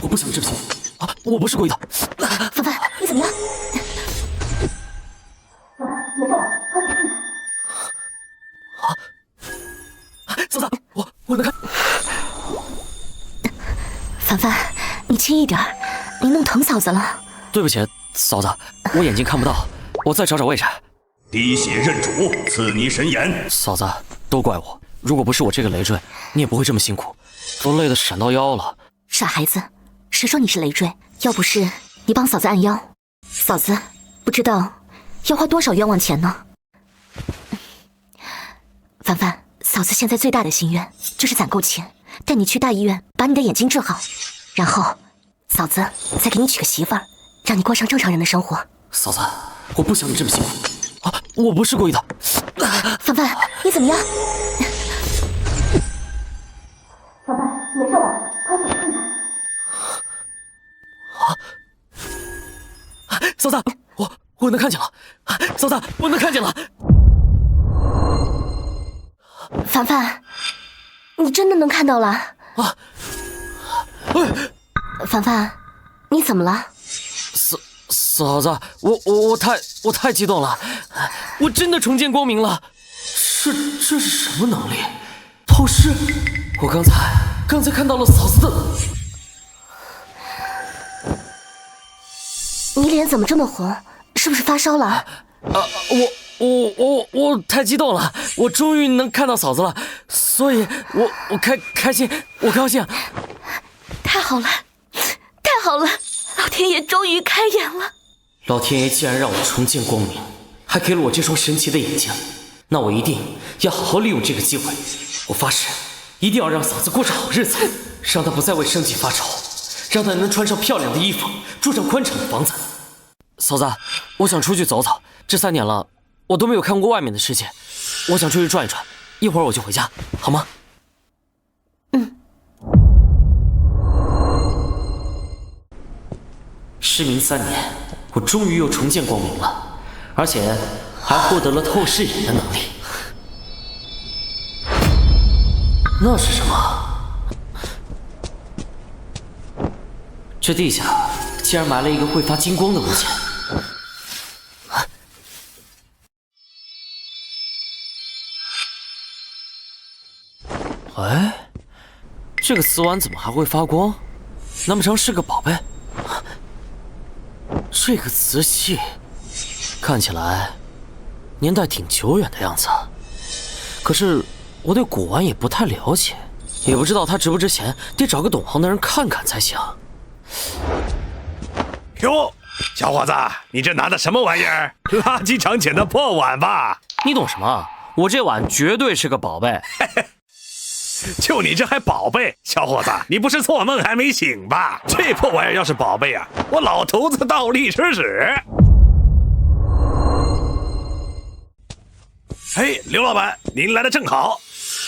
我不想这么辛苦啊！我不是故意的。凡凡，你怎么了？嫂子，我能看。凡凡，你轻一点，你弄疼嫂子了。对不起，嫂子，我眼睛看不到，我再找找位置。滴血认主，赐你神颜。嫂子，都怪我，如果不是我这个累赘，你也不会这么辛苦，都累得闪到腰了。傻孩子，谁说你是累赘？要不是你帮嫂子按腰，嫂子不知道要花多少冤枉钱呢。凡凡，嫂子现在最大的心愿就是攒够钱，带你去大医院把你的眼睛治好，然后嫂子再给你娶个媳妇儿，让你过上正常人的生活。嫂子，我不想你这么辛苦啊！我不是故意的。凡凡，你怎么样？凡凡，没事吧？快走看看。嫂子，我能看见了。嫂子，我能看见了。凡凡，你真的能看到了？啊！凡凡，你怎么了？嫂子，我太激动了，我真的重见光明了。这是什么能力？透视？我刚才看到了嫂子的。你脸怎么这么红？是不是发烧了？我太激动了，我终于能看到嫂子了，所以我开心，我高兴。太好了，太好了，老天爷终于开眼了。老天爷既然让我重见光明，还给了我这双神奇的眼睛，那我一定要好好利用这个机会。我发誓，一定要让嫂子过上好日子，让她不再为生计发愁，让她能穿上漂亮的衣服，住上宽敞的房子。嫂子，我想出去走走，这3年了，我都没有看过外面的世界，我想出去转一转，一会儿我就回家，好吗？失明3年，我终于又重见光明了，而且还获得了透视眼的能力。那是什么？这地下竟然埋了一个会发金光的物件。哎，这个瓷碗怎么还会发光？难不成是个宝贝？这个瓷器看起来年代挺久远的样子，可是我对古玩也不太了解，也不知道它值不值钱，得找个懂行的人看看才行。哟，小伙子，你这拿的什么玩意儿？垃圾场捡的破碗吧？你懂什么？我这碗绝对是个宝贝。就你这还宝贝？小伙子，你不是做梦还没醒吧？这破玩意儿要是宝贝啊，我老头子倒立吃屎！嘿，刘老板，您来的正好。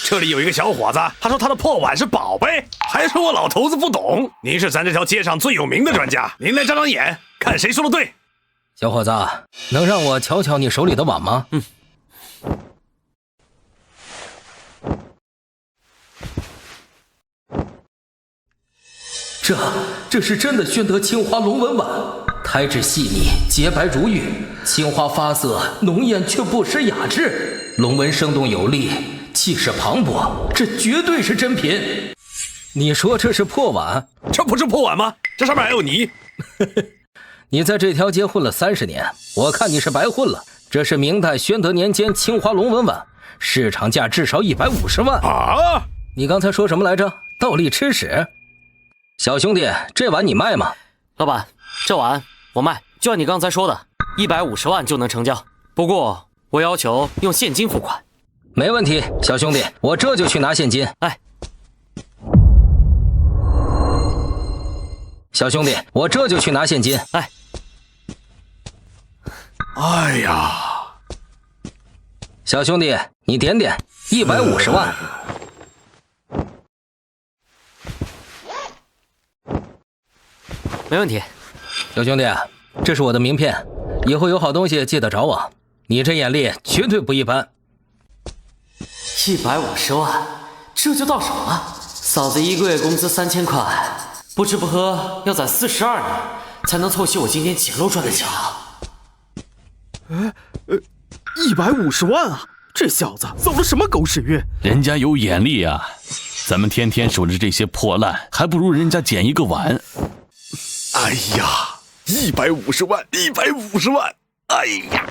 这里有一个小伙子，他说他的破碗是宝贝，还说我老头子不懂。您是咱这条街上最有名的专家，您来长长眼，看谁说的对。小伙子，能让我瞧瞧你手里的碗吗？这是真的宣德青花龙纹碗，胎质细腻，洁白如玉，青花发色浓艳却不失雅致，龙纹生动有力，气势磅礴，这绝对是真品。你说这是破碗？这不是破碗吗？这上面还有泥。你在这条街混了30年，我看你是白混了。这是明代宣德年间青花龙纹碗，市场价至少150万啊！你刚才说什么来着？倒立吃屎？小兄弟，这碗你卖吗？老板，这碗我卖，就按你刚才说的，150万就能成交。不过我要求用现金付款。没问题，小兄弟，我这就去拿现金。哎，小兄弟，我这就去拿现金。哎，哎呀，小兄弟，你点点，150万。没问题。小兄弟，这是我的名片，以后有好东西记得找我。你这眼力绝对不一般。150万，这就到手了。嫂子1个月工资3000块，不吃不喝要攒42年，才能凑齐我今天捡漏赚的钱啊！150万啊！这小子走了什么狗屎运？人家有眼力啊！咱们天天守着这些破烂，还不如人家捡一个碗。哎呀，150万，150万！哎呀！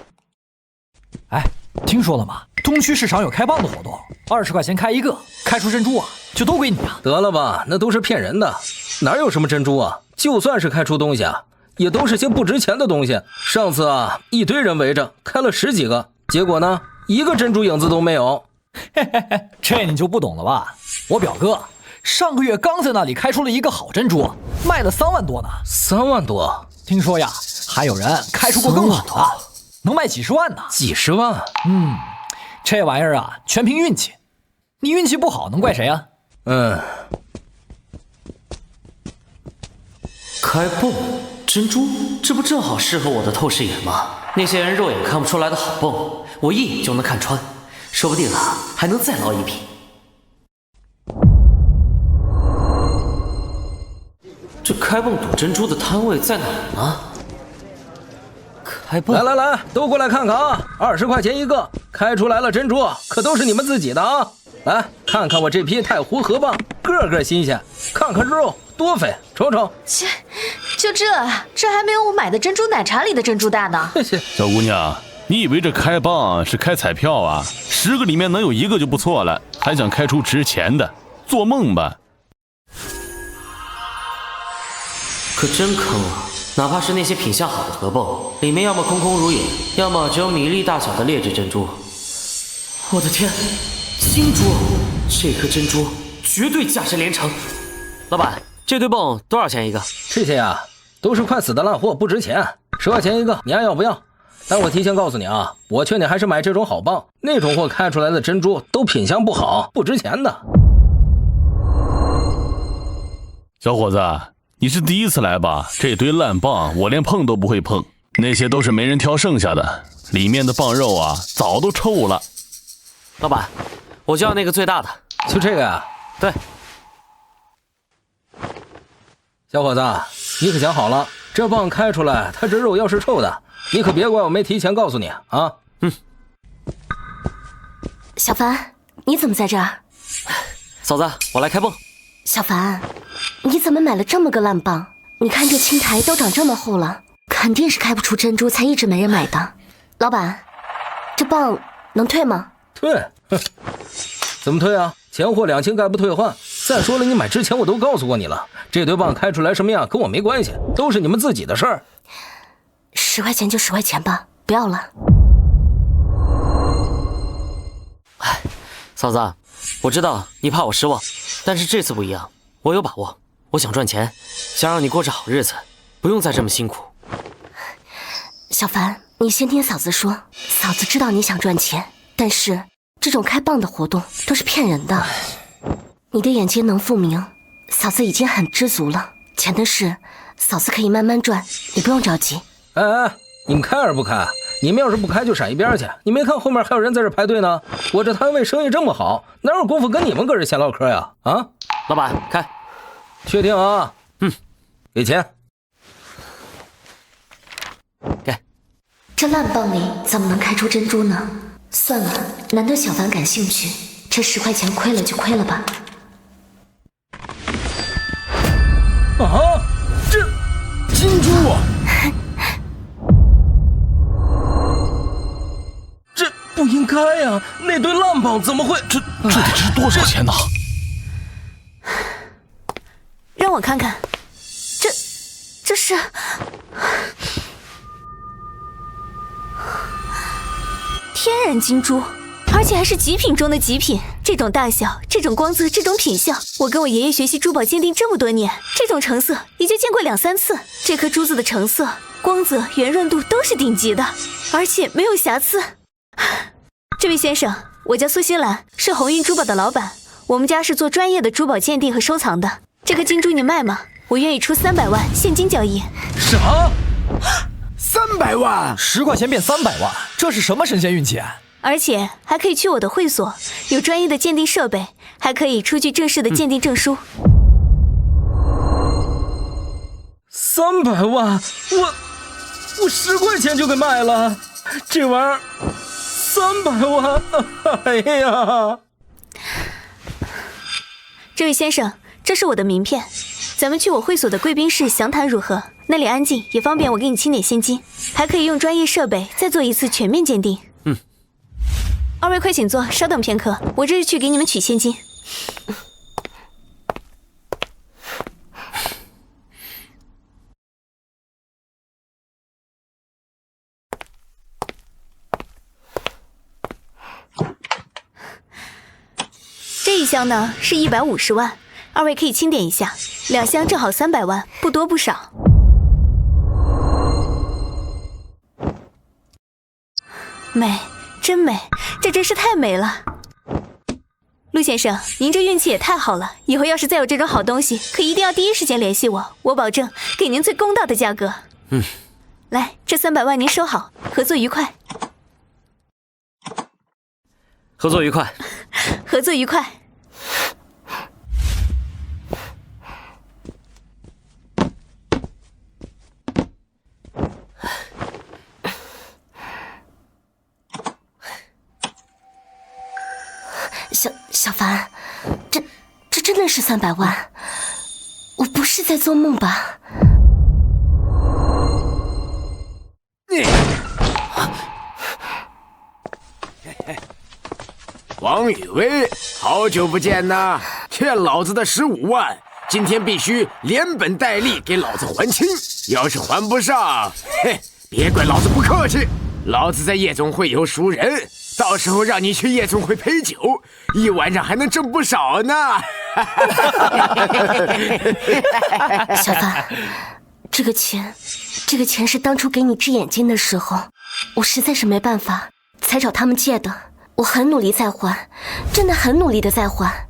哎，听说了吗？东区市场有开蚌的活动，20块钱开一个，开出珍珠啊，就都归你啊！得了吧，那都是骗人的，哪有什么珍珠啊？就算是开出东西啊，也都是些不值钱的东西。上次啊，一堆人围着，开了10几个，结果呢，一个珍珠影子都没有。嘿嘿嘿，这你就不懂了吧？我表哥上个月刚在那里开出了一个好珍珠，卖了3万多呢。3万多？听说呀，还有人开出过更好的，能卖几十万呢。几十万？这玩意儿啊，全凭运气。你运气不好，能怪谁啊？开蚌珍珠，这不正好适合我的透视眼吗？那些人肉眼看不出来的好蚌，我一眼就能看穿，说不定啊，还能再捞一笔。这开蚌赌珍珠的摊位在哪儿呢？开蚌，来，都过来看看啊！20块钱一个，开出来了珍珠，可都是你们自己的啊！来看看我这批太湖河蚌，个个新鲜，看看肉多肥，瞅瞅。就这还没有我买的珍珠奶茶里的珍珠大呢。小姑娘，你以为这开蚌是开彩票啊？10个里面能有1个就不错了，还想开出值钱的，做梦吧！可真坑啊！哪怕是那些品相好的河蚌，里面要么空空如也，要么只有米粒大小的劣质珍珠。我的天，金珠！这颗珍珠绝对价值连城。老板，这堆蚌多少钱一个？这些呀，都是快死的烂货，不值钱，10块钱一个，你爱要不要？但我提前告诉你啊，我劝你还是买这种好蚌，那种货开出来的珍珠都品相不好，不值钱的。小伙子，你是第一次来吧？这堆烂蚌我连碰都不会碰，那些都是没人挑剩下的，里面的蚌肉啊早都臭了。老板，我就要那个最大的。就这个呀？对。小伙子，你可想好了，这蚌开出来，它这肉要是臭的，你可别怪我没提前告诉你啊。小凡，你怎么在这儿？嫂子，我来开蚌。小凡，你怎么买了这么个烂蚌？你看这青苔都长这么厚了，肯定是开不出珍珠，才一直没人买的。老板，这蚌能退吗？退？怎么退啊？钱货2清概不退换。再说了，你买之前我都告诉过你了，这堆蚌开出来什么样跟我没关系，都是你们自己的事儿。10块钱就10块钱吧，不要了。哎，嫂子，我知道你怕我失望，但是这次不一样，我有把握。我想赚钱，想让你过着好日子，不用再这么辛苦。小凡，你先听嫂子说，嫂子知道你想赚钱，但是这种开蚌的活动都是骗人的。你的眼睛能复明，嫂子已经很知足了。钱的事，嫂子可以慢慢赚，你不用着急。哎，你们开还是不开？你们要是不开就闪一边去，你没看后面还有人在这排队呢？我这摊位生意这么好，哪有功夫跟你们搁这闲唠嗑呀？啊，老板，开。确定啊？给钱。给。这烂蚌里怎么能开出珍珠呢？算了，难得小凡感兴趣，这10块钱亏了就亏了吧。啊，这金珠，这不应该呀！那堆烂蚌怎么会？这得值多少钱呢？让我看看，这是天然金珠，而且还是极品中的极品。这种大小，这种光泽，这种品相，我跟我爷爷学习珠宝鉴定这么多年，这种成色也就见过2、3次。这颗珠子的成色、光泽、圆润度都是顶级的，而且没有瑕疵。这位先生，我叫苏新兰，是鸿运珠宝的老板，我们家是做专业的珠宝鉴定和收藏的。这颗金珠你卖吗？我愿意出300万现金交易。啥？300万？10块钱变300万，这是什么神仙运气啊？而且还可以去我的会所，有专业的鉴定设备，还可以出具正式的鉴定证书。300万，我10块钱就给卖了，这玩意儿300万，哎呀！这位先生，这是我的名片，咱们去我会所的贵宾室详谈如何？那里安静，也方便我给你清点现金，还可以用专业设备再做一次全面鉴定。二位快请坐，稍等片刻，我这是去给你们取现金。这一箱呢是150万，二位可以清点一下，2箱正好300万，不多不少。美，真美，这真是太美了。陆先生，您这运气也太好了，以后要是再有这种好东西，可一定要第一时间联系我，我保证给您最公道的价格。来，这300万您收好，合作愉快。合作愉快。合作愉快。小凡，这真的是300万？我不是在做梦吧？王宇威，好久不见呐！欠老子的15万，今天必须连本带利给老子还清。要是还不上，嘿，别怪老子不客气。老子在夜总会有熟人，到时候让你去夜总会陪酒，一晚上还能挣不少呢。小凡，这个钱是当初给你治眼睛的时候，我实在是没办法才找他们借的。我很努力在还，真的很努力的在还，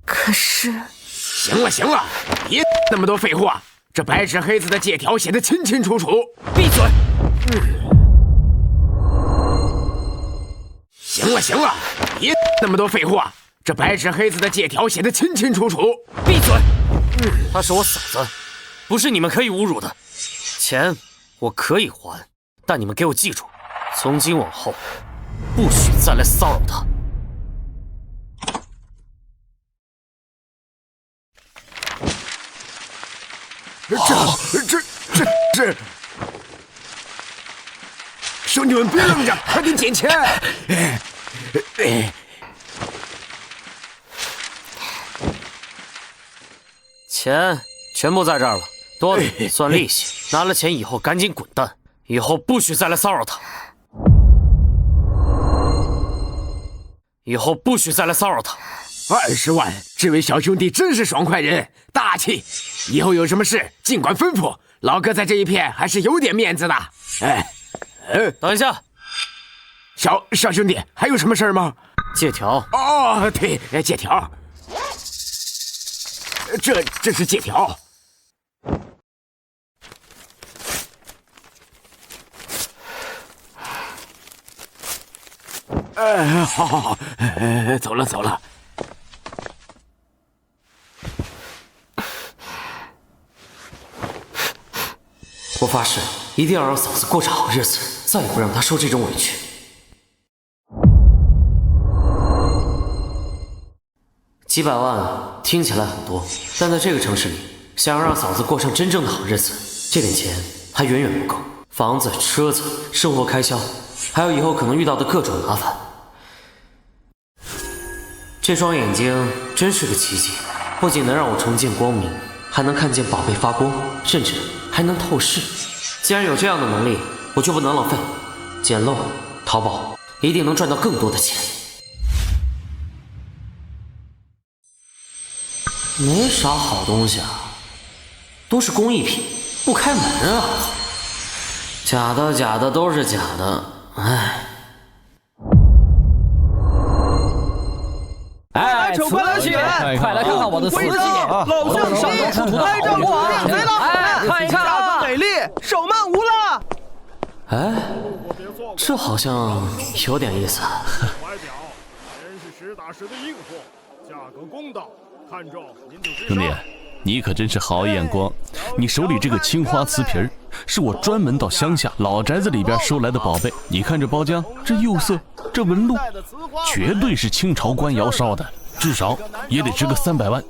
可是……行了，别那么多废话，这白纸黑字的借条写得清清楚楚。闭嘴！行了，别那么多废话，这白纸黑字的借条写得清清楚楚。闭嘴！他是我嫂子，不是你们可以侮辱的。钱我可以还，但你们给我记住，从今往后不许再来骚扰他。这，兄弟们别愣着，快点捡钱！钱全部在这儿了，多的算利息。拿了钱以后赶紧滚蛋，以后不许再来骚扰他。以后不许再来骚扰他。20万，这位小兄弟真是爽快人，大气。以后有什么事尽管吩咐，老哥在这一片还是有点面子的。等一下，小兄弟，还有什么事吗？借条。哦，对，借条。这是借条。好，走了。我发誓，一定要让嫂子过着好日子，再也不让她受这种委屈。几百万听起来很多，但在这个城市里，想要让嫂子过上真正的好日子，这点钱还远远不够。房子、车子、生活开销，还有以后可能遇到的各种麻烦。这双眼睛真是个奇迹，不仅能让我重见光明，还能看见宝贝发光，甚至还能透视。既然有这样的能力，我就不能浪费，捡漏、淘宝，一定能赚到更多的钱。没啥好东西啊，都是工艺品，不开门啊！假的都是假的，唉。哎，快来起来！快来看看我的瓷器，老将上周出土的好东西来了！哎，看一看啊，美丽，手慢无了。哎，这好像有点意思。怀表，全是实打实的硬货，价格公道，看中您就直兄弟，你可真是好眼光！你手里这个青花瓷瓶儿，是我专门到乡下老宅子里边收来的宝贝。你看这包浆，这釉色，这纹路，绝对是清朝官窑烧的，至少也得值个300万。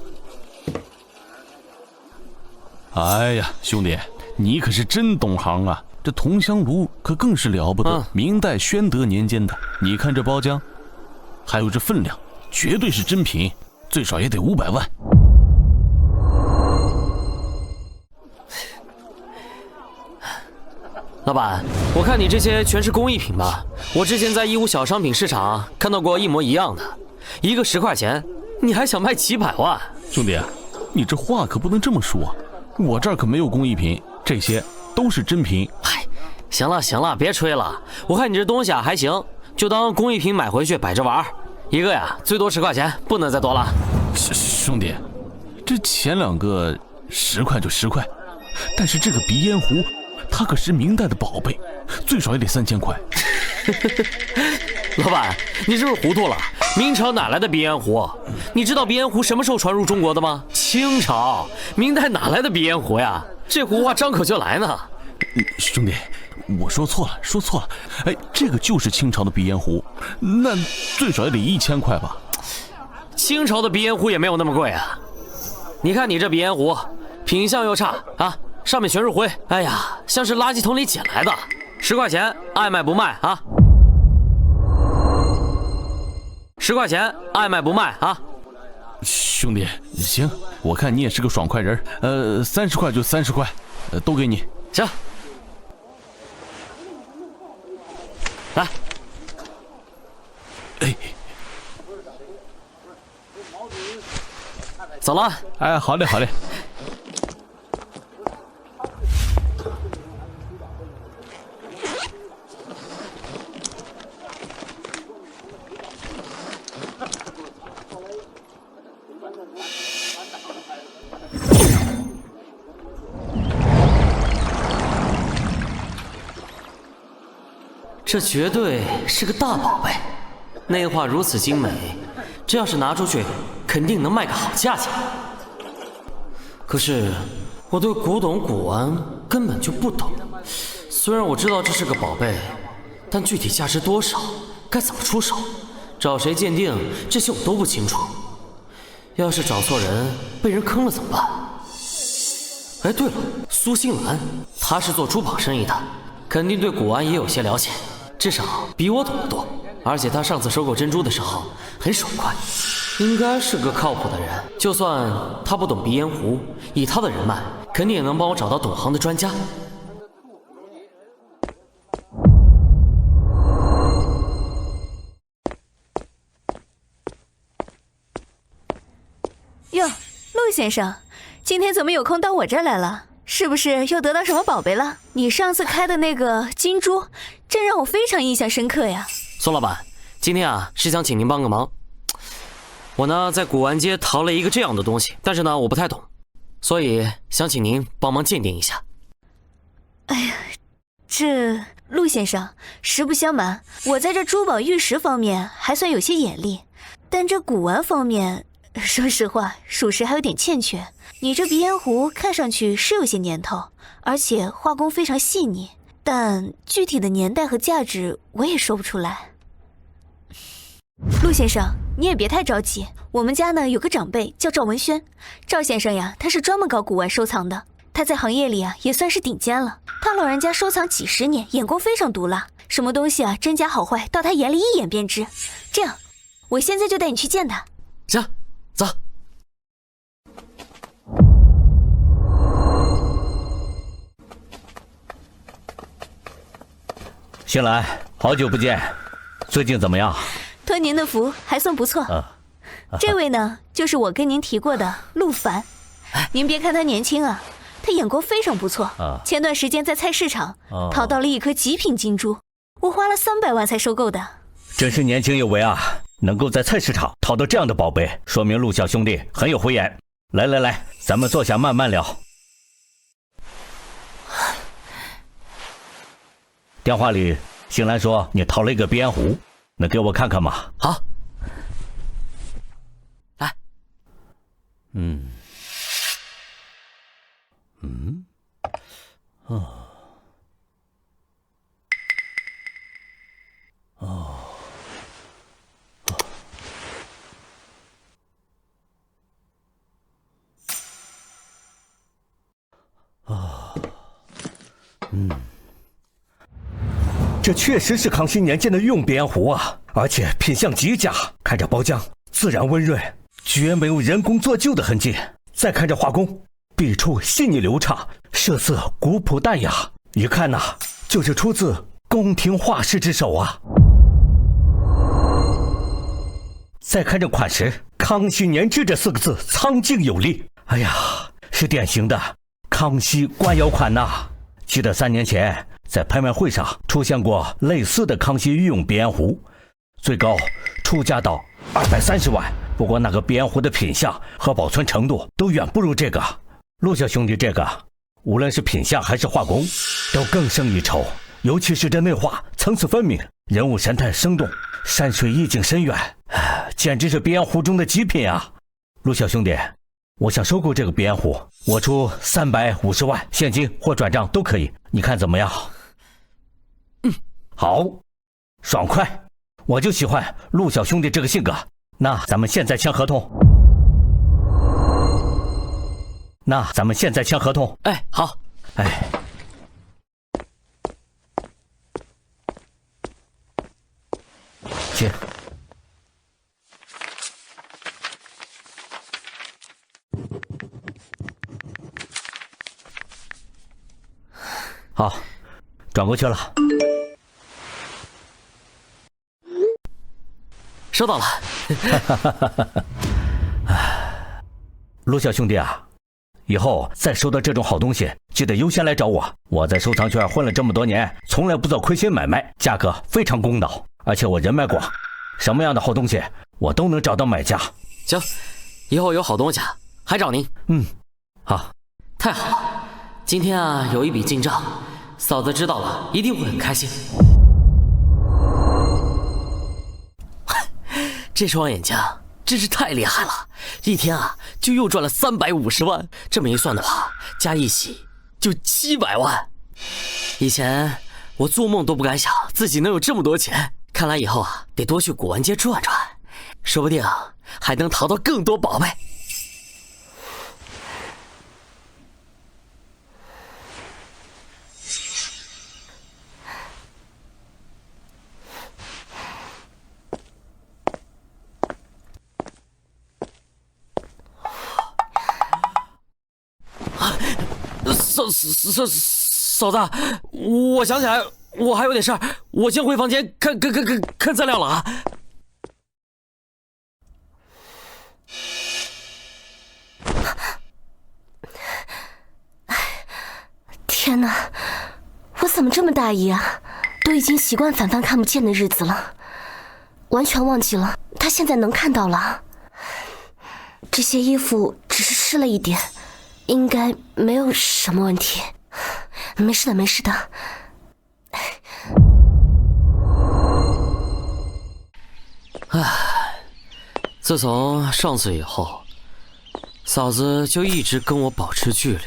哎呀，兄弟，你可是真懂行啊！这铜香炉可更是了不得，明代宣德年间的。你看这包浆，还有这分量，绝对是真品，最少也得500万。老板，我看你这些全是工艺品吧？我之前在义乌小商品市场看到过一模一样的，一个10块钱，你还想卖几百万？兄弟，你这话可不能这么说，我这儿可没有工艺品，这些都是真品。嗨，行了行了，别吹了，我看你这东西啊还行，就当工艺品买回去摆着玩，一个呀最多10块钱，不能再多了。兄弟，这前2个10块就10块，但是这个鼻烟壶，它可是明代的宝贝，最少也得3000块。老板，你是不是糊涂了？明朝哪来的鼻烟壶？你知道鼻烟壶什么时候传入中国的吗？清朝，明代哪来的鼻烟壶呀？这壶话张口就来呢。兄弟，我说错了。哎，这个就是清朝的鼻烟壶，那最少也得1000块吧？清朝的鼻烟壶也没有那么贵啊。你看你这鼻烟壶，品相又差啊，上面全是灰，哎呀，像是垃圾桶里捡来的。10块钱，爱卖不卖啊！10块钱，爱卖不卖啊！兄弟，行，我看你也是个爽快人，30块就30块，都给你。行，来，哎，走了。哎，好嘞。这绝对是个大宝贝，内画如此精美，这要是拿出去，肯定能卖个好价钱。可是我对古董古玩根本就不懂，虽然我知道这是个宝贝，但具体价值多少，该怎么出手，找谁鉴定，这些我都不清楚。要是找错人，被人坑了怎么办？哎，对了，苏新兰，她是做珠宝生意的，肯定对古玩也有些了解。至少比我懂得多，而且他上次收购珍珠的时候很爽快，应该是个靠谱的人。就算他不懂鼻烟壶，以他的人脉，肯定也能帮我找到懂行的专家。哟，陆先生，今天怎么有空到我这儿来了？是不是又得到什么宝贝了？你上次开的那个金珠，真让我非常印象深刻呀。宋老板，今天啊是想请您帮个忙。我呢在古玩街淘了一个这样的东西，但是呢我不太懂，所以想请您帮忙鉴定一下。哎呀，这陆先生，实不相瞒，我在这珠宝玉石方面还算有些眼力，但这古玩方面，说实话，属实还有点欠缺。你这鼻烟壶看上去是有些年头，而且画工非常细腻，但具体的年代和价值我也说不出来。陆先生，你也别太着急，我们家呢有个长辈叫赵文轩，赵先生呀，他是专门搞古玩收藏的，他在行业里啊也算是顶尖了。他老人家收藏几10年，眼光非常毒辣，什么东西啊真假好坏，到他眼里一眼便知。这样，我现在就带你去见他。行，走。新来，好久不见，最近怎么样？托您的福，还算不错。这位呢，就是我跟您提过的陆凡。您别看他年轻啊，他眼光非常不错。前段时间在菜市场淘到了一颗极品金珠，我花了300万才收购的。真是年轻有为啊！能够在菜市场淘到这样的宝贝，说明陆小兄弟很有慧眼。来，咱们坐下慢慢聊。电话里，新兰说你淘了一个鼻烟壶，能给我看看吗？好，来，这确实是康熙年间的御用边壶啊，而且品相极佳。看这包浆，自然温润，绝没有人工做旧的痕迹。再看这画工，笔触细腻流畅，色色古朴淡雅，一看呐，就是出自宫廷画师之手啊。再看这款式，康熙年制这4个字苍劲有力，哎呀，是典型的康熙官窑款呐。记得3年前在拍卖会上出现过类似的康熙御用边壶，最高出价到230万。不过那个边壶的品相和保存程度都远不如这个。陆小兄弟这个，无论是品相还是画工，都更胜一筹。尤其是这内画层次分明，人物神态生动，山水意境深远，简直是边壶中的极品啊！陆小兄弟，我想收购这个边壶，我出350万，现金或转账都可以，你看怎么样？好，爽快，我就喜欢陆小兄弟这个性格。那咱们现在签合同。哎，好。哎，签。好，转过去了。收到了。陆小兄弟啊，以后再收到这种好东西，记得优先来找我。我在收藏圈混了这么多年，从来不做亏心买卖，价格非常公道，而且我人脉广，什么样的好东西我都能找到买家。行，以后有好东西还找您。好，太好了，今天啊有一笔进账，嫂子知道了一定会很开心。这双眼睛真是太厉害了，一天啊就又赚了350万，这么一算的话，加一喜就700万。以前我做梦都不敢想自己能有这么多钱，看来以后啊得多去古玩街转转，说不定还能淘到更多宝贝。嫂子，我想起来，我还有点事儿，我先回房间看资料了啊。天哪，我怎么这么大意啊？都已经习惯凡凡看不见的日子了，完全忘记了他现在能看到了。这些衣服只是湿了一点，应该没有什么问题。没事的，没事的。自从上次以后，嫂子就一直跟我保持距离。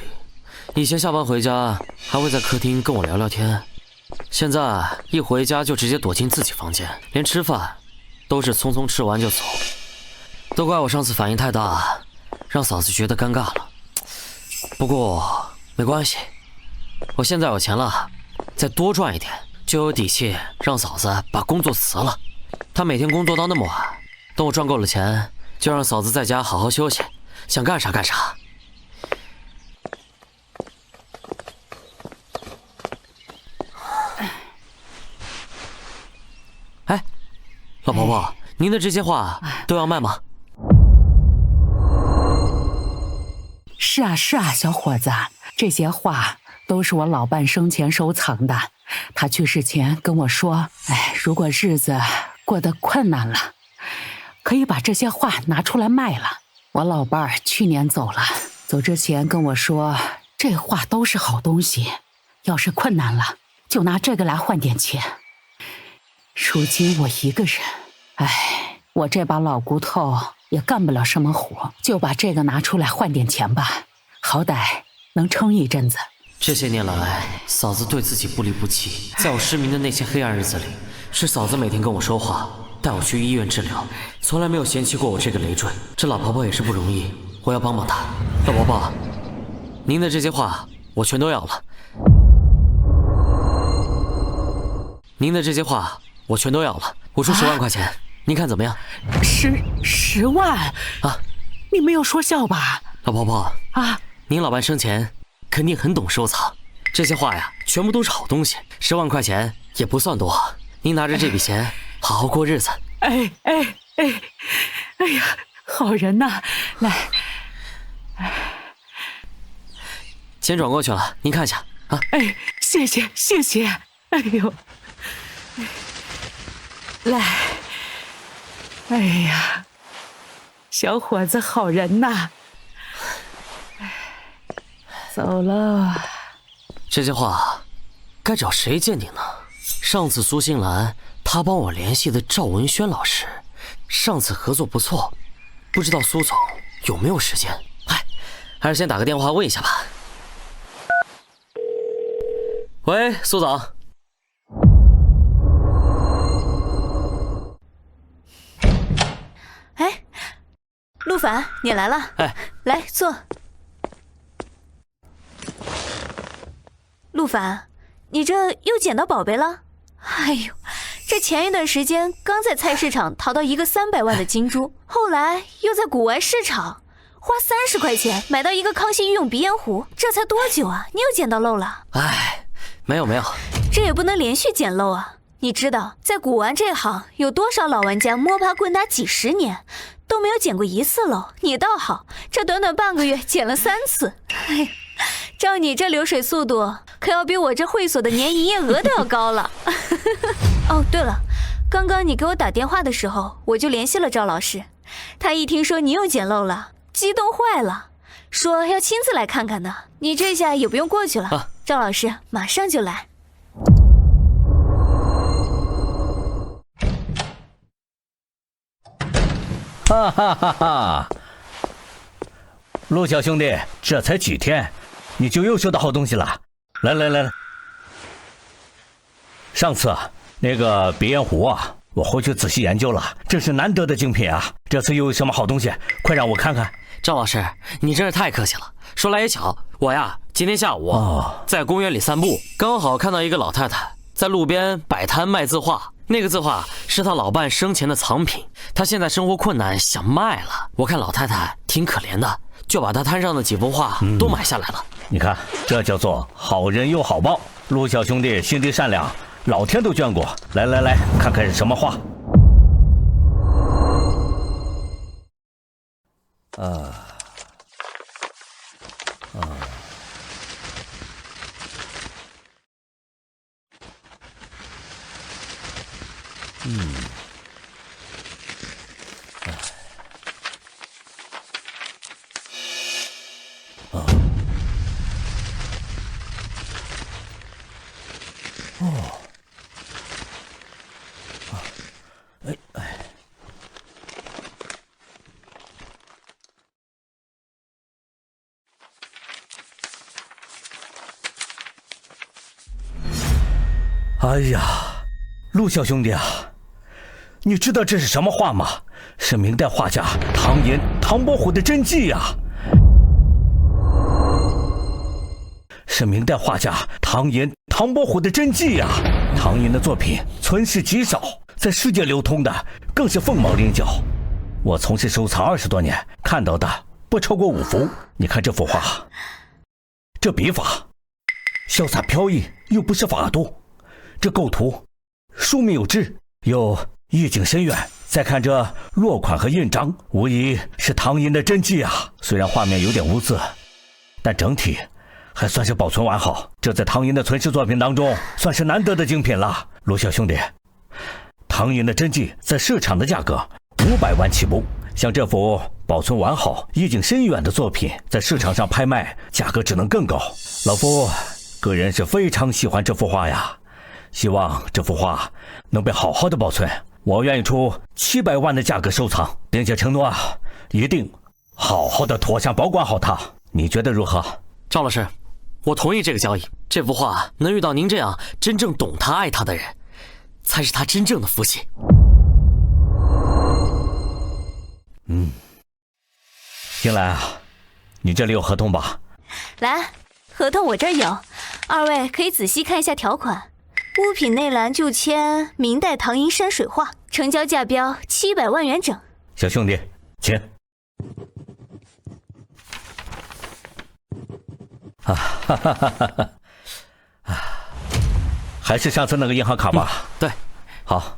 以前下班回家还会在客厅跟我聊聊天，现在一回家就直接躲进自己房间，连吃饭都是匆匆吃完就走。都怪我上次反应太大，让嫂子觉得尴尬了。不过没关系，我现在有钱了，再多赚一点就有底气让嫂子把工作辞了。她每天工作到那么晚，等我赚够了钱，就让嫂子在家好好休息，想干啥干啥。哎，老婆婆，您的这些画都要卖吗？是啊，小伙子，这些画都是我老伴生前收藏的。他去世前跟我说，如果日子过得困难了，可以把这些画拿出来卖了。我老伴儿去年走了，走之前跟我说，这画都是好东西，要是困难了，就拿这个来换点钱。如今我一个人，我这把老骨头也干不了什么活，就把这个拿出来换点钱吧，好歹能撑一阵子。这些年来，嫂子对自己不离不弃。在我失明的那些黑暗日子里，是嫂子每天跟我说话，带我去医院治疗，从来没有嫌弃过我这个累赘。这老婆婆也是不容易，我要帮帮她。老婆婆，您的这些话我全都要了。您的这些话我全都要了，我出10万块钱，您看怎么样？10万啊！你没有说笑吧？老婆婆啊，您老伴生前肯定很懂收藏，这些画呀，全部都是好东西，10万块钱也不算多。您拿着这笔钱，好好过日子。哎呀，好人呐！来，钱转过去了，您看一下啊。哎，谢谢。哎呦，来，哎呀，小伙子好人呐！走了。这些话该找谁鉴定呢？上次苏新兰她帮我联系的赵文轩老师，上次合作不错，不知道苏总有没有时间？还是先打个电话问一下吧。喂，苏总。哎，陆凡，你来了。哎，来坐。陆凡，你这又捡到宝贝了？哎呦，这前一段时间刚在菜市场淘到一个300万的金珠，后来又在古玩市场花30块钱买到一个康熙御用鼻烟壶，这才多久啊？你又捡到漏了？哎，没有，这也不能连续捡漏啊！你知道在古玩这行有多少老玩家摸爬滚打几10年都没有捡过1次漏？你倒好，这短短半个月捡了3次。哎，照你这流水速度，可要比我这会所的年营业额都要高了。哦，对了，刚刚你给我打电话的时候，我就联系了赵老师，他一听说你又捡漏了，激动坏了，说要亲自来看看呢。你这下也不用过去了，赵老师马上就来。哈哈哈哈！陆小兄弟，这才几天，你就又收到好东西了。来，上次那个鼻烟壶啊，我回去仔细研究了，这是难得的精品啊。这次又有什么好东西？快让我看看。赵老师，你真是太客气了。说来也巧，我呀今天下午在公园里散步，刚好看到一个老太太在路边摆摊卖字画。那个字画是他老伴生前的藏品，他现在生活困难，想卖了。我看老太太挺可怜的，就把他摊上的几幅画都买下来了。你看，这叫做好人有好报。陆小兄弟心地善良，老天都眷顾。来，看看是什么画。哎呀，陆小兄弟啊，你知道这是什么画吗？是明代画家唐伯虎的真迹呀！是明代画家唐伯虎的真迹呀！唐寅的作品存世极少，在世界流通的更是凤毛麟角。我从事收藏20多年，看到的不超过5幅。你看这幅画，这笔法潇洒飘逸，又不失法度。这构图疏密有致，又意境深远。再看这落款和印章，无疑是唐寅的真迹啊！虽然画面有点污渍，但整体还算是保存完好。这在唐寅的存世作品当中，算是难得的精品了。陆小兄弟，唐寅的真迹在市场的价格500万起步，像这幅保存完好、意境深远的作品，在市场上拍卖价格只能更高。老夫个人是非常喜欢这幅画呀。希望这幅画能被好好的保存，我愿意出700万的价格收藏，并且承诺啊，一定好好的妥善保管好它。你觉得如何？赵老师，我同意这个交易。这幅画能遇到您这样真正懂他、爱他的人，才是他真正的福气。新来啊，你这里有合同吧？来，合同我这儿有，二位可以仔细看一下条款。物品内栏就签明代唐寅山水画，成交价标700万元整。小兄弟，请。还是上次那个银行卡吧？对，好，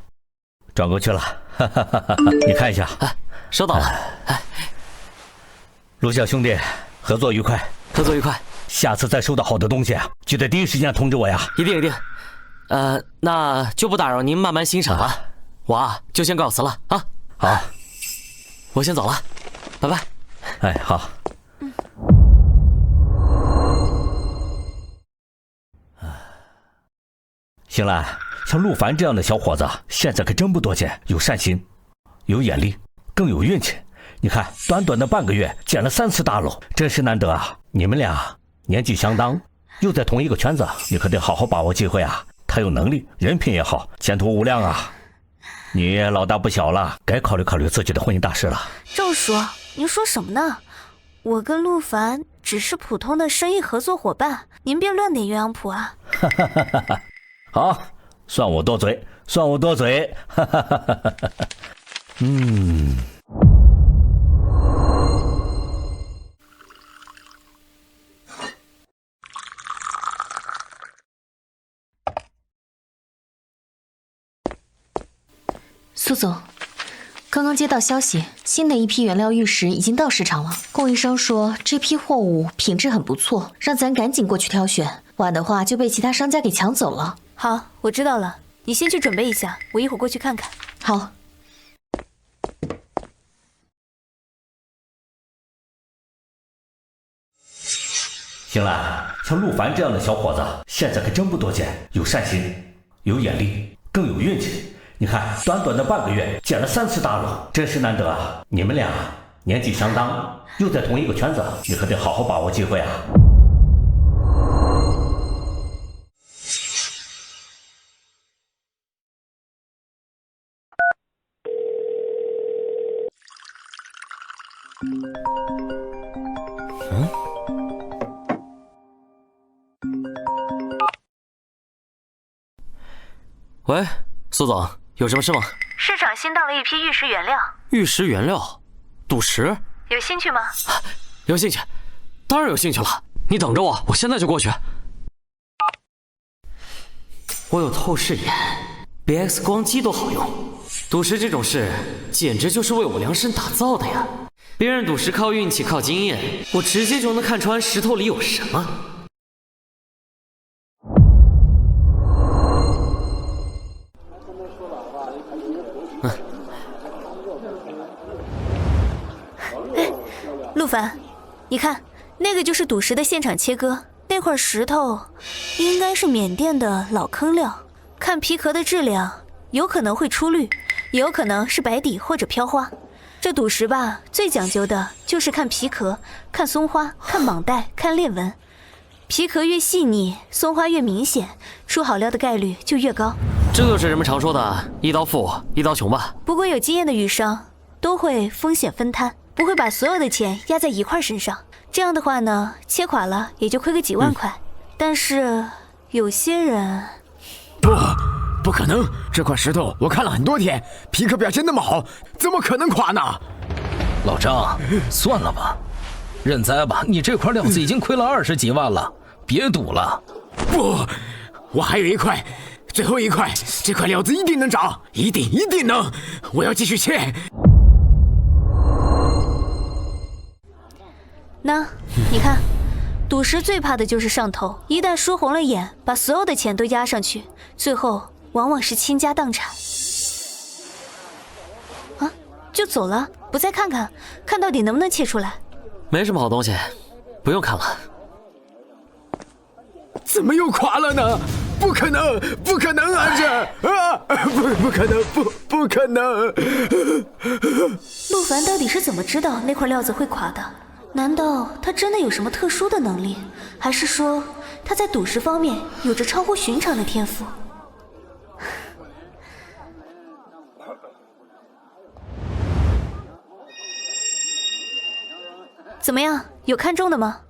转过去了。你看一下。收到了。陆小兄弟，合作愉快。合作愉快。下次再收到好的东西，记得第一时间通知我呀。一定一定。那就不打扰您慢慢欣赏了。我就先告辞了啊。好，我先走了，拜拜。哎，好。行了，像陆凡这样的小伙子，现在可真不多见，有善心，有眼力，更有运气。你看，短短的半个月捡了3次大漏，真是难得啊！你们俩年纪相当，又在同一个圈子，你可得好好把握机会啊！他有能力，人品也好，前途无量啊！你老大不小了，该考虑考虑自己的婚姻大事了。赵叔，您说什么呢？我跟陆凡只是普通的生意合作伙伴，您别乱点鸳鸯谱啊！好，算我多嘴，算我多嘴。苏总，刚刚接到消息，新的一批原料玉石已经到市场了。供应商说这批货物品质很不错，让咱赶紧过去挑选，晚的话就被其他商家给抢走了。好，我知道了，你先去准备一下，我一会儿过去看看。好。行了，像陆凡这样的小伙子，现在可真不多见，有善心，有眼力，更有运气。你看，短短的半个月捡了3次大漏，真是难得啊！你们俩年纪相当，又在同一个圈子，你可得好好把握机会啊！喂，苏总，有什么事吗？市场新到了一批玉石原料。玉石原料，赌石，有兴趣吗？有兴趣，当然有兴趣了。你等着我，我现在就过去。我有透视眼，比 X 光机都好用。赌石这种事，简直就是为我量身打造的呀！别人赌石靠运气，靠经验，我直接就能看穿石头里有什么。陆凡，你看，那个就是赌石的现场切割，那块石头应该是缅甸的老坑料。看皮壳的质量，有可能会出绿，也有可能是白底或者飘花。这赌石吧，最讲究的就是看皮壳、看松花、看蟒带、看裂纹。皮壳越细腻，松花越明显，出好料的概率就越高。这就是人们常说的一刀富，一刀穷吧？不过有经验的羽商都会风险分摊。不会把所有的钱压在一块身上，这样的话呢，切垮了也就亏个几万块。但是有些人，不可能！这块石头我看了很多天，皮壳表现那么好，怎么可能垮呢？老张，算了吧，认栽吧，你这块料子已经亏了20几万了，别赌了。不，我还有一块，最后一块，这块料子一定能涨，一定能！我要继续切。那你看，赌石最怕的就是上头，一旦输红了眼，把所有的钱都压上去，最后往往是倾家荡产。啊，就走了，不再看看，看到底能不能切出来？没什么好东西，不用看了。怎么又垮了呢？不可能，不可能啊！不可能，不可能！陆凡到底是怎么知道那块料子会垮的？难道他真的有什么特殊的能力，还是说他在赌石方面有着超乎寻常的天赋。怎么样，有看中的吗？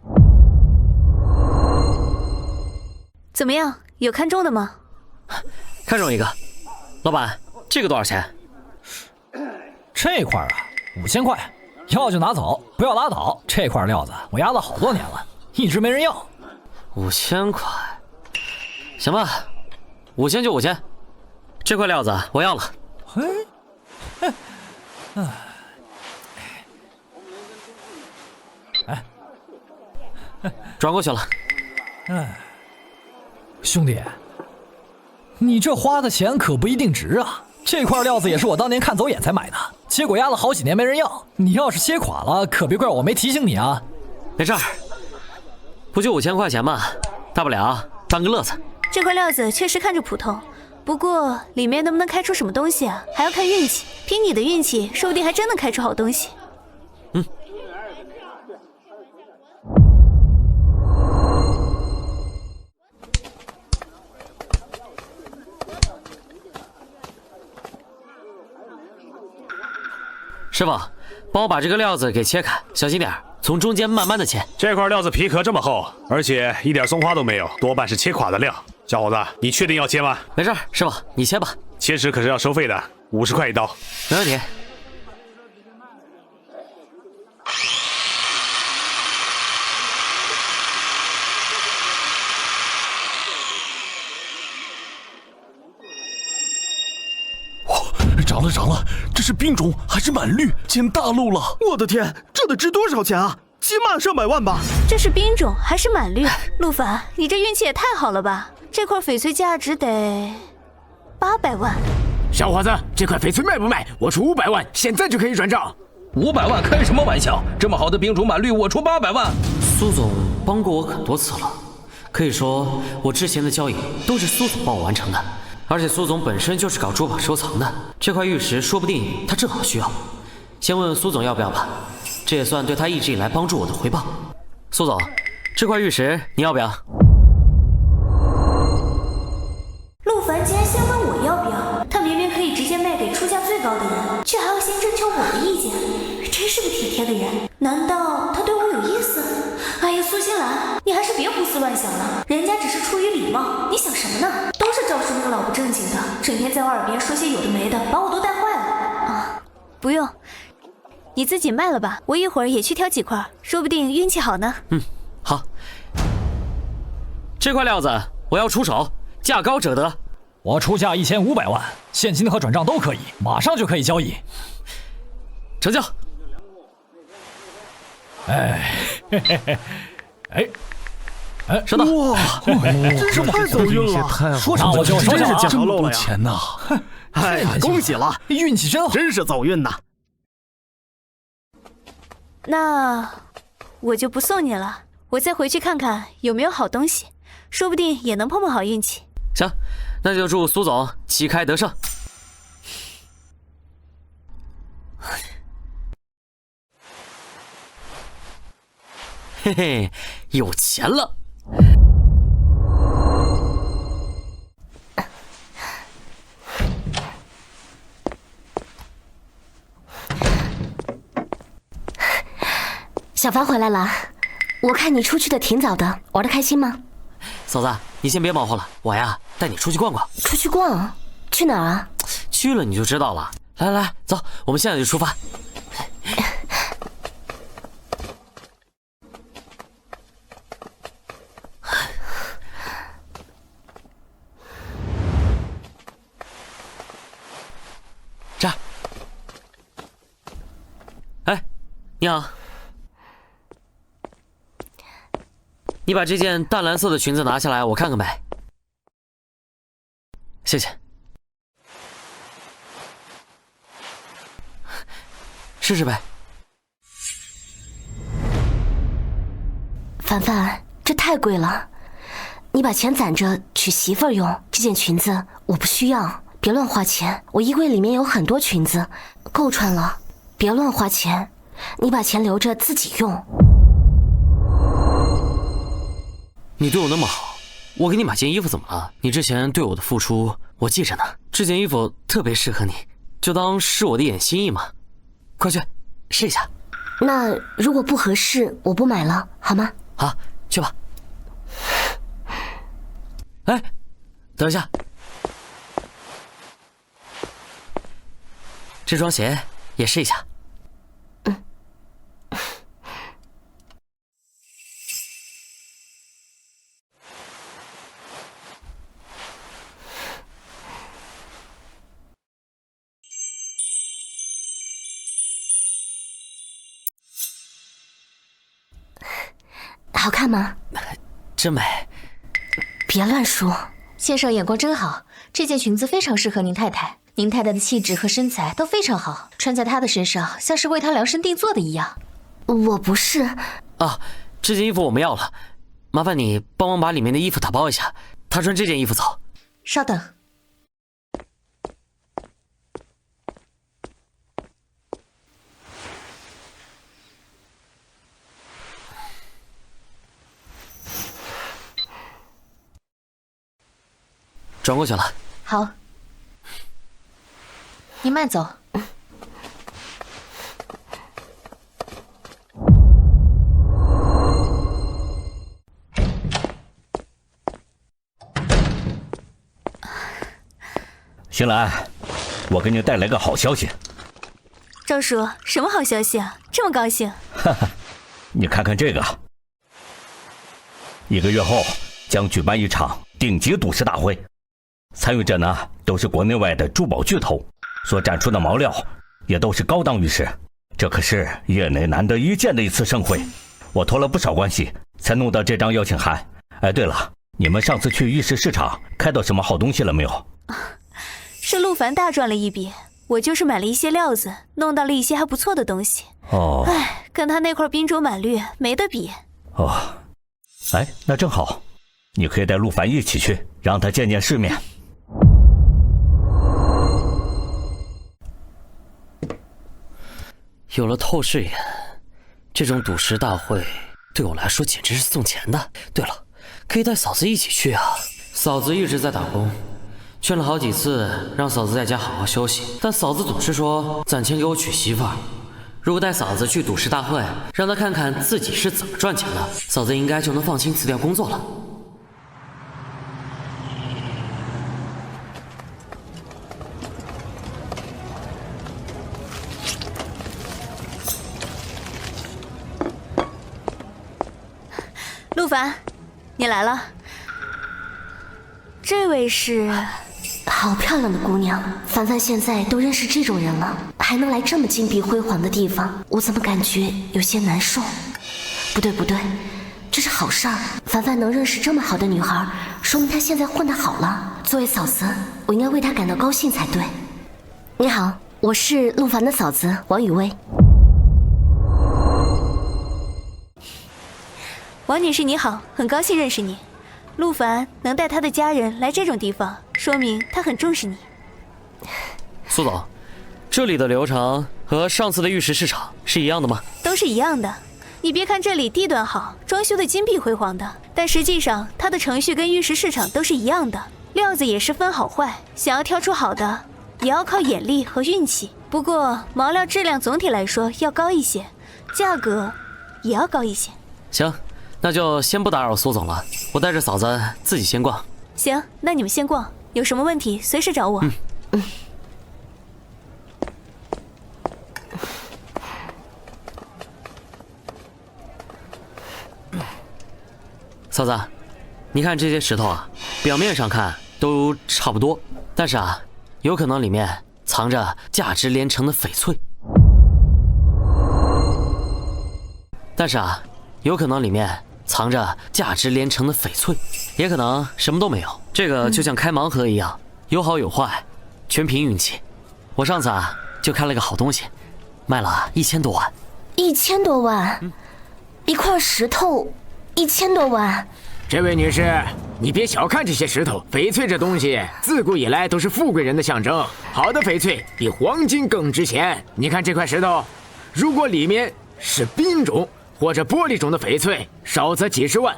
怎么样，有看中的吗？看中一个。老板，这个多少钱？这块啊，5000块，要就拿走，不要拉倒。这块料子我压了好多年了，一直没人要。5000块，行吧，5000就5000，这块料子我要了。转过去了。兄弟，你这花的钱可不一定值啊！这块料子也是我当年看走眼才买的，结果压了好几年没人要。你要是歇垮了，可别怪我没提醒你啊！没事儿，不就5000块钱嘛，大不了当个乐子。这块料子确实看着普通，不过里面能不能开出什么东西啊，还要看运气。凭你的运气，说不定还真能开出好东西。师傅，帮我把这个料子给切开，小心点，从中间慢慢的切。这块料子皮壳这么厚，而且一点松花都没有，多半是切垮的料。小伙子，你确定要切吗？没事，师傅，你切吧。切时可是要收费的，50块一刀。没问题。涨了，这是冰种还是满绿？捡大漏了！我的天，这得值多少钱啊？起码上百万吧！这是冰种还是满绿？陆凡，你这运气也太好了吧！这块翡翠价值得800万。小伙子，这块翡翠卖不卖？我出500万，现在就可以转账。500万开什么玩笑？这么好的冰种满绿，我出800万。苏总帮过我很多次了，可以说我之前的交易都是苏总帮我完成的。而且苏总本身就是搞珠宝收藏的，这块玉石说不定他正好需要。先问问苏总要不要吧，这也算对他一直以来帮助我的回报。苏总，这块玉石你要不要？陆凡竟然先问我要不要，他明明可以直接卖给出价最高的人，却还要先征求我的意见，真是个体贴的人。难道他对我有意思？哎呀，苏新兰，你还是别胡思乱想了，人家只是出于礼貌，你想什么呢？都是赵叔那个老不正经的，整天在我耳边说些有的没的，把我都带坏了啊！不用，你自己卖了吧，我一会儿也去挑几块，说不定运气好呢。好。这块料子我要出手，价高者得。我出价1500万，现金和转账都可以，马上就可以交易。成交。收到。哇，真是太走运了！说啥我就收下啊！这么多钱呐！哎呀，恭喜了，运气真好，真是走运呐！那我就不送你了，我再回去看看有没有好东西，说不定也能碰碰好运气。行，那就祝苏总旗开得胜。嘿嘿，有钱了！小凡回来了，我看你出去的挺早的，玩得开心吗？嫂子，你先别忙活了，我呀带你出去逛逛。出去逛？去哪儿啊？去了你就知道了。来来来，走，我们现在就出发。这儿。哎，你好。你把这件淡蓝色的裙子拿下来，我看看呗。谢谢。试试呗。凡凡，这太贵了，你把钱攒着娶媳妇儿用。这件裙子我不需要，别乱花钱。我衣柜里面有很多裙子，够穿了，别乱花钱。你把钱留着自己用。你对我那么好，我给你买件衣服怎么了？你之前对我的付出，我记着呢。这件衣服特别适合你，就当是我的一点心意嘛。快去试一下。那如果不合适，我不买了，好吗？好，去吧。哎，等一下，这双鞋也试一下。好看吗？真美。别乱说。先生眼光真好，这件裙子非常适合您太太。您太太的气质和身材都非常好，穿在她的身上像是为她量身定做的一样。我不是啊，这件衣服我们要了，麻烦你帮忙把里面的衣服打包一下，她穿这件衣服走。稍等。转过去了。好，您慢走。新兰，我给你带来个好消息。赵叔，什么好消息啊？这么高兴？哈哈，你看看这个，1个月后将举办一场顶级赌石大会。参与者呢都是国内外的珠宝巨头，所展出的毛料也都是高档玉石，这可是业内难得一见的一次盛会。我托了不少关系才弄到这张邀请函。哎，对了，你们上次去玉石市场开到什么好东西了没有？是陆凡大赚了一笔，我就是买了一些料子，弄到了一些还不错的东西。哦，哎，跟他那块宾州满绿没得比。哦，哎，那正好，你可以带陆凡一起去，让他见见世面。有了透视眼，这种赌石大会对我来说简直是送钱的。对了，可以带嫂子一起去啊。嫂子一直在打工，劝了好几次让嫂子在家好好休息，但嫂子总是说攒钱给我娶媳妇儿。如果带嫂子去赌石大会，让她看看自己是怎么赚钱的，嫂子应该就能放心辞掉工作了。陆凡，你来了。这位是……好漂亮的姑娘，凡凡现在都认识这种人了，还能来这么金碧辉煌的地方，我怎么感觉有些难受？不对不对，这是好事儿。凡凡能认识这么好的女孩，说明她现在混得好了。作为嫂子，我应该为她感到高兴才对。你好，我是陆凡的嫂子王雨薇。王女士你好，很高兴认识你。陆凡能带他的家人来这种地方，说明他很重视你。苏总，这里的流程和上次的玉石市场是一样的吗？都是一样的。你别看这里地段好，装修的金碧辉煌的，但实际上它的程序跟玉石市场都是一样的，料子也是分好坏，想要挑出好的，也要靠眼力和运气。不过毛料质量总体来说要高一些，价格也要高一些。行，那就先不打扰苏总了，我带着嫂子自己先逛。行，那你们先逛，有什么问题随时找我。嫂子，你看这些石头啊，表面上看都差不多，但是啊，有可能里面藏着价值连城的翡翠。有可能里面藏着价值连城的翡翠，也可能什么都没有。这个就像开盲盒一样，有好有坏，全凭运气。我上次啊就开了个好东西，卖了1000多万。1000多万，一块石头，1000多万。这位女士，你别小看这些石头，翡翠这东西自古以来都是富贵人的象征，好的翡翠比黄金更值钱。你看这块石头，如果里面是冰种或者玻璃种的翡翠，少则几十万，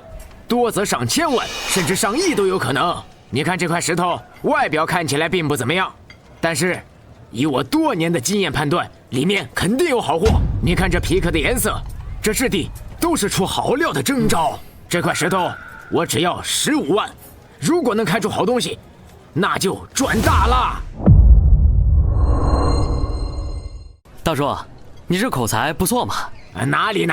多则上千万，甚至上亿都有可能。你看这块石头，外表看起来并不怎么样，但是以我多年的经验判断，里面肯定有好货。你看这皮壳的颜色，这质地都是出好料的征兆。这块石头我只要15万，如果能开出好东西，那就赚大了。大叔，你这口才不错嘛。哪里，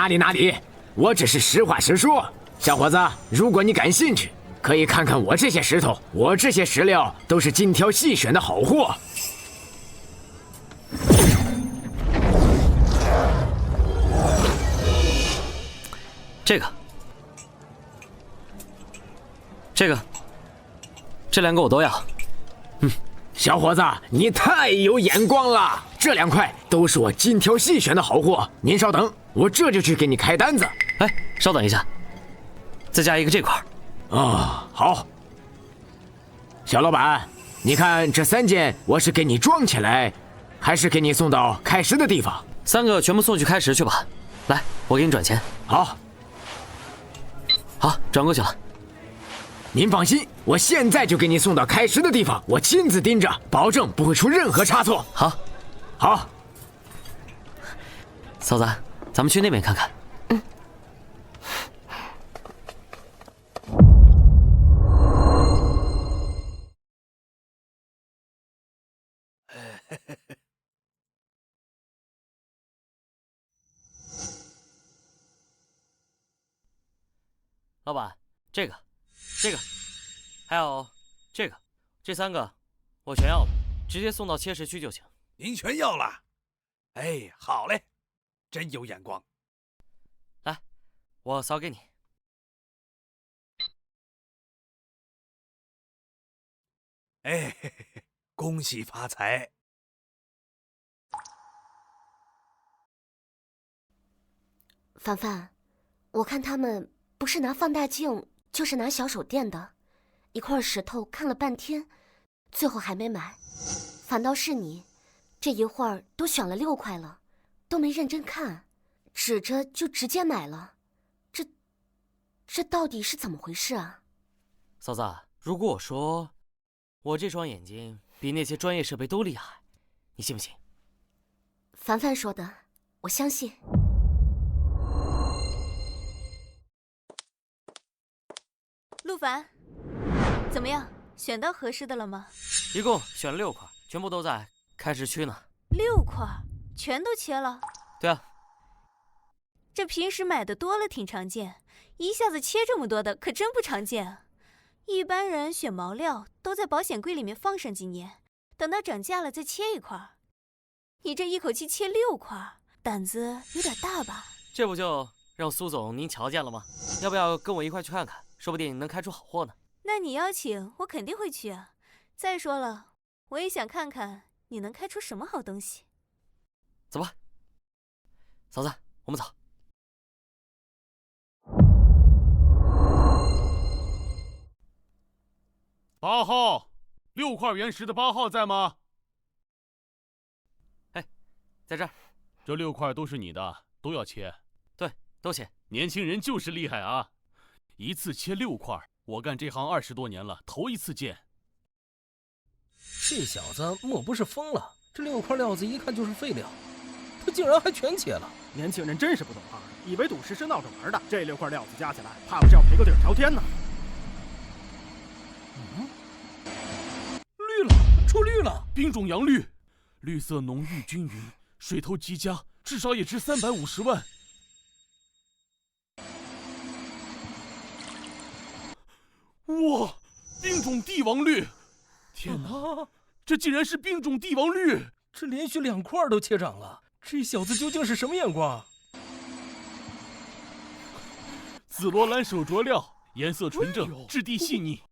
我只是实话实说。小伙子，如果你感兴趣，可以看看我这些石头，我这些石料都是精挑细选的好货。这2个我都要。小伙子，你太有眼光了！这2块都是我精挑细选的好货。您稍等，我这就去给你开单子。哎，稍等一下，再加一个这块。好。小老板，你看这3件，我是给你装起来，还是给你送到开石的地方？3个全部送去开石去吧。来，我给你转钱。好，转过去了。您放心，我现在就给你送到开石的地方，我亲自盯着，保证不会出任何差错。好。嫂子，咱们去那边看看。老板，这个，还有这3个我全要了，直接送到切石区就行。您全要了？哎，好嘞，真有眼光。来，我扫给你。哎，恭喜发财！凡凡，我看他们不是拿放大镜，就是拿小手电的，一块石头看了半天，最后还没买。反倒是你，这一会儿都选了6块了，都没认真看，指着就直接买了，这到底是怎么回事啊？嫂子，如果我说我这双眼睛比那些专业设备都厉害，你信不信？凡凡说的，我相信。陆凡，怎么样？选到合适的了吗？一共选了6块，全部都在开石区呢。 6块，全都切了？对啊。这平时买的多了挺常见，一下子切这么多的可真不常见。一般人选毛料都在保险柜里面放上几年，等到涨价了再切一块。你这一口气切6块，胆子有点大吧？这不就让苏总您瞧见了吗？要不要跟我一块去看看？说不定能开出好货呢。那你邀请我肯定会去啊。再说了，我也想看看你能开出什么好东西。走吧，嫂子，我们走。8号，6块原石的8号在吗？哎，在这儿。这6块都是你的，都要切。对，都切。年轻人就是厉害啊！一次切6块，我干这行20多年了，头一次见。这小子莫不是疯了？这6块料子一看就是废料，他竟然还全切了！年轻人真是不懂行，以为赌石是闹着玩的。这6块料子加起来，怕不是要赔个底儿朝天呢。绿了，出绿了！冰种洋绿，绿色浓郁均匀，水头极佳，至少也值350万。哇，冰种帝王绿！天哪，这竟然是冰种帝王绿！这连续2块都切涨了，这小子究竟是什么眼光？紫罗兰手镯料，颜色纯正，质地细腻。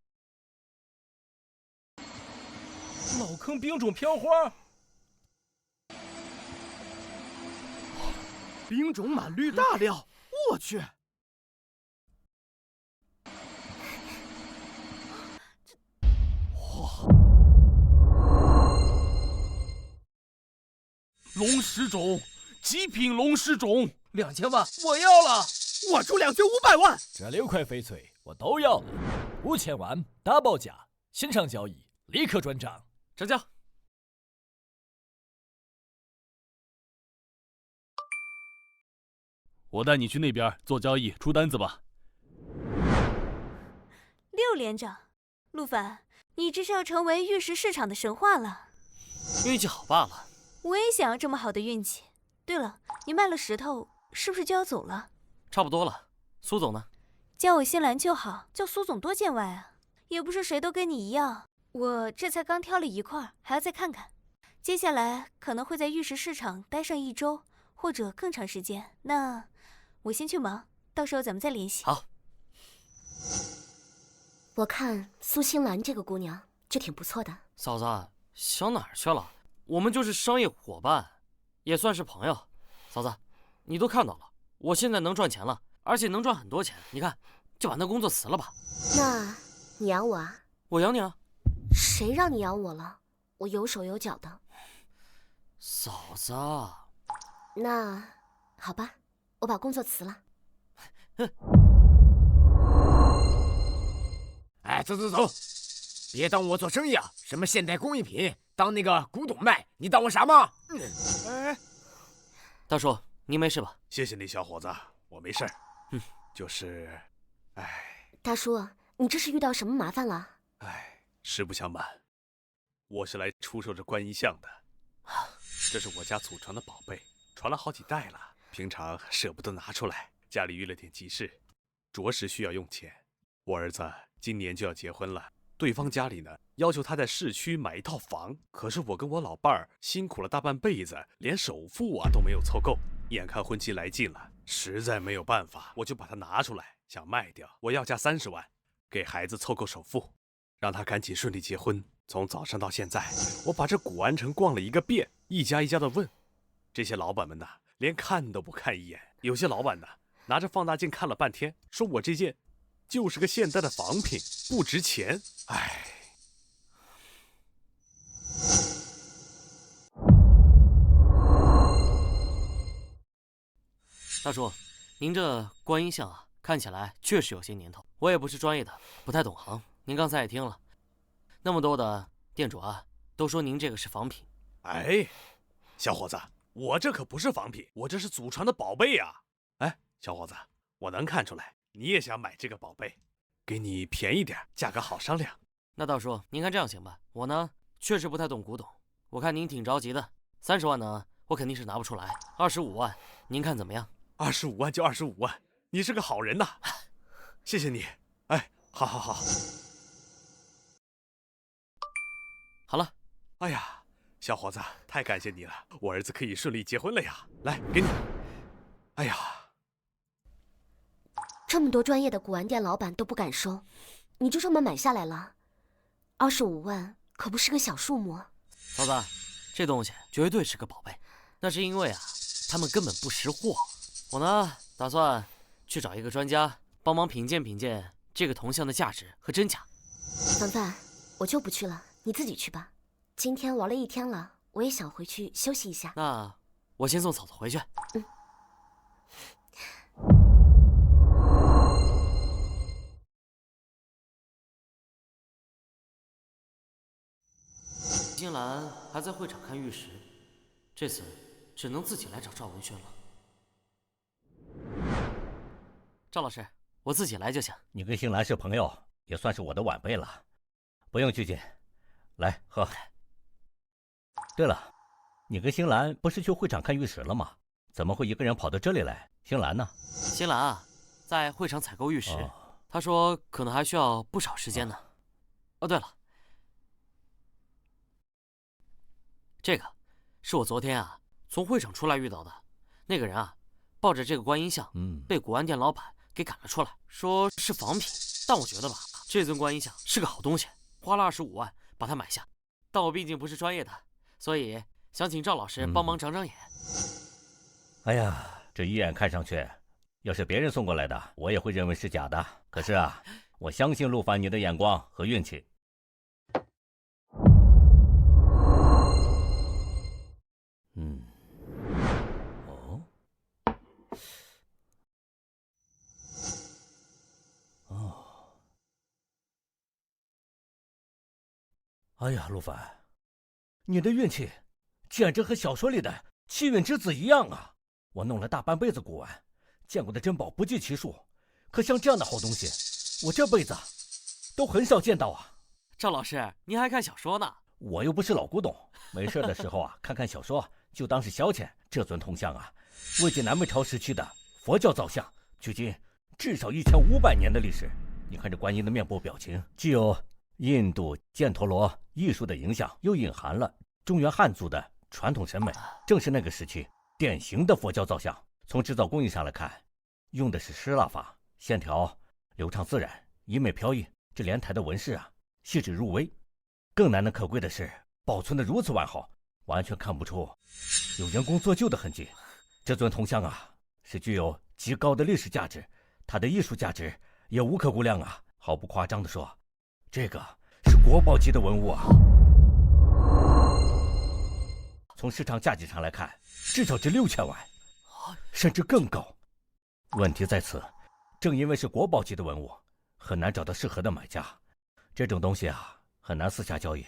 老坑冰种飘花，冰种满绿大料，我去！龙石种，极品龙石种， 2000万，我要了！我出2500万！这6块翡翠我都要了，5000万大报价，线上交易立刻转账。成交。我带你去那边做交易，出单子吧。6连涨，陆凡，你这是要成为玉石市场的神话了。运气好罢了。我也想要这么好的运气。对了，你卖了石头，是不是就要走了？差不多了。苏总呢？叫我新兰就好，叫苏总多见外啊。也不是谁都跟你一样，我这才刚挑了一块，还要再看看。接下来可能会在玉石市场待上1周，或者更长时间。那我先去忙，到时候咱们再联系。好。我看苏新兰这个姑娘就挺不错的。嫂子，想哪儿去了？我们就是商业伙伴，也算是朋友。嫂子，你都看到了，我现在能赚钱了，而且能赚很多钱。你看，就把那工作辞了吧。那你养我啊？我养你啊。谁让你养我了？我有手有脚的。嫂子，那好吧，我把工作辞了。哎，走，别当我做生意啊！什么现代工艺品，当那个古董卖，你当我傻吗？哎，大叔，您没事吧？谢谢你，小伙子，我没事。就是，大叔，你这是遇到什么麻烦了？实不相瞒，我是来出售这观音像的。这是我家祖传的宝贝，传了好几代了，平常舍不得拿出来，家里遇了点急事，着实需要用钱。我儿子今年就要结婚了，对方家里呢要求他在市区买一套房，可是我跟我老伴儿辛苦了大半辈子，连首付都没有凑够，眼看婚期来近了，实在没有办法，我就把它拿出来想卖掉，我要价30万，给孩子凑够首付，让他赶紧顺利结婚。从早上到现在，我把这古玩城逛了一个遍，一家一家的问，这些老板们呢连看都不看一眼，有些老板呢拿着放大镜看了半天，说我这件就是个现代的仿品，不值钱。大叔，您这观音像啊，看起来确实有些年头。我也不是专业的，不太懂行。您刚才也听了，那么多的店主啊，都说您这个是仿品。小伙子，我这可不是仿品，我这是祖传的宝贝啊！小伙子，我能看出来你也想买这个宝贝，给你便宜点，价格好商量。那大叔，您看这样行吧？我呢确实不太懂古董，我看您挺着急的，30万呢我肯定是拿不出来，25万，您看怎么样？25万就25万，你是个好人呐，谢谢你。好。好了。哎呀，小伙子，太感谢你了，我儿子可以顺利结婚了呀！来，给你。哎呀，这么多专业的古玩店老板都不敢收，你就这么买下来了？25万可不是个小数目。嫂子，这东西绝对是个宝贝，那是因为啊，他们根本不识货。我呢，打算去找一个专家帮忙品鉴这个铜像的价值和真假。凡凡，我就不去了，你自己去吧。今天玩了一天了，我也想回去休息一下。那我先送嫂子回去。金兰还在会场看玉石，这次只能自己来找赵文轩了。赵老师，我自己来就行。你跟星兰是朋友，也算是我的晚辈了，不用拘谨。来喝。对了，你跟星兰不是去会场看玉石了吗？怎么会一个人跑到这里来？星兰呢？星兰啊，在会场采购玉石，她说可能还需要不少时间呢。对了，这个是我昨天啊从会场出来遇到的，那个人啊抱着这个观音像，被古玩店老板给赶了出来，说是仿品。但我觉得吧，这尊观音像是个好东西，花了25万把它买下。但我毕竟不是专业的，所以想请赵老师帮忙长长眼。哎呀，这一眼看上去，要是别人送过来的，我也会认为是假的。可是啊，我相信陆凡你的眼光和运气。哎呀，陆凡，你的运气简直和小说里的七运之子一样啊！我弄了大半辈子古玩，见过的珍宝不计其数，可像这样的好东西，我这辈子都很少见到啊。赵老师，您还看小说呢？我又不是老古董，没事的时候啊，看看小说就当是消遣。这尊铜像啊，魏晋南北朝时期的佛教造像，距今至少1500年的历史。你看这观音的面部表情，既有印度犍陀罗艺术的影响，又隐含了中原汉族的传统审美，正是那个时期典型的佛教造像。从制造工艺上来看，用的是失蜡法，线条流畅自然，衣袂飘逸。这莲台的纹饰啊，细致入微。更难能可贵的是，保存得如此完好，完全看不出有人工做旧的痕迹。这尊铜像啊，是具有极高的历史价值，它的艺术价值也无可估量啊！毫不夸张地说，这个是国宝级的文物啊！从市场价值上来看，至少值6000万，甚至更高。问题在此，正因为是国宝级的文物，很难找到适合的买家。这种东西啊，很难私下交易，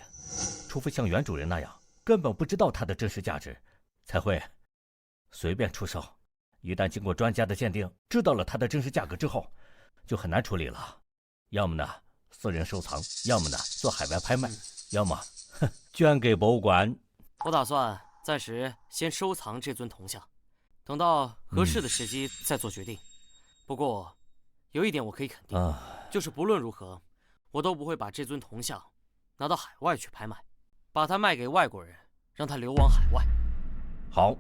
除非像原主人那样，根本不知道它的真实价值，才会随便出售。一旦经过专家的鉴定，知道了它的真实价格之后，就很难处理了。要么呢，私人收藏；要么呢，做海外拍卖；要么，捐给博物馆。我打算暂时先收藏这尊铜像，等到合适的时机再做决定。不过，有一点我可以肯定，就是不论如何，我都不会把这尊铜像拿到海外去拍卖，把它卖给外国人，让它流亡海外。好，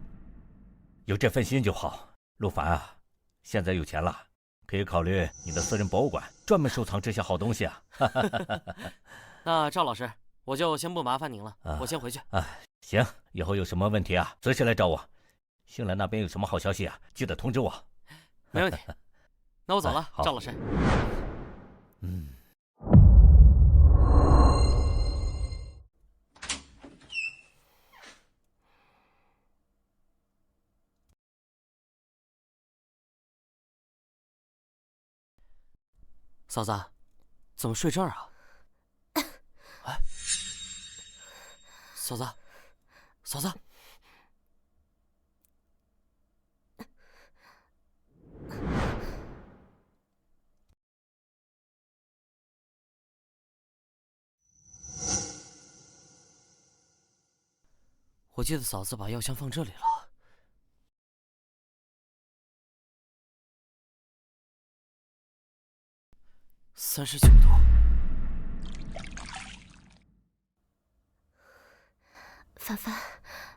有这份心就好。陆凡啊，现在有钱了，可以考虑你的私人博物馆，专门收藏这些好东西啊。那赵老师，我就先不麻烦您了，我先回去。行，以后有什么问题啊，随时来找我。新兰那边有什么好消息啊，记得通知我。没问题。那我走了，赵老师。嫂子，怎么睡这儿啊？哎，嫂子，嫂子。我记得嫂子把药箱放这里了。39度。凡凡，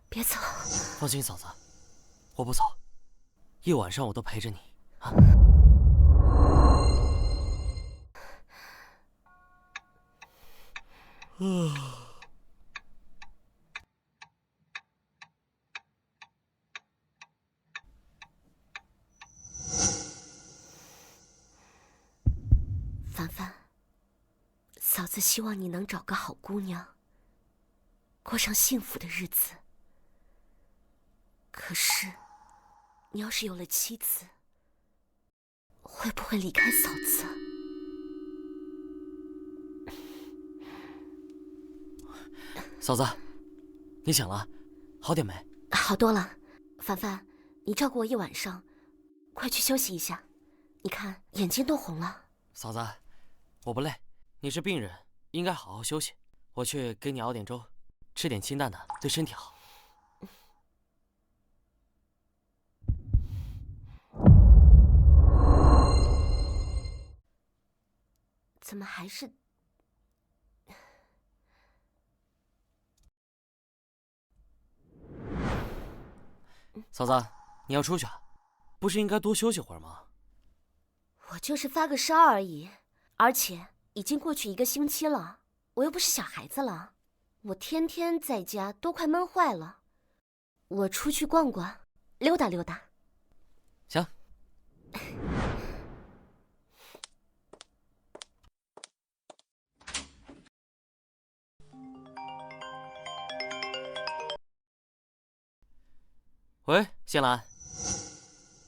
别走。放心，嫂子，我不走，一晚上我都陪着你啊。凡凡，嫂子希望你能找个好姑娘，过上幸福的日子。可是，你要是有了妻子，会不会离开嫂子？嫂子，你醒了，好点没？好多了。凡凡，你照顾我一晚上，快去休息一下。你看，眼睛都红了。嫂子，我不累，你是病人，应该好好休息。我去给你熬点粥，吃点清淡的，对身体好。怎么还是……嫂子，你要出去啊？不是应该多休息会儿吗？我就是发个烧而已，而且已经过去1个星期了，我又不是小孩子了，我天天在家都快闷坏了。我出去逛逛，溜达溜达。行。喂，谢兰。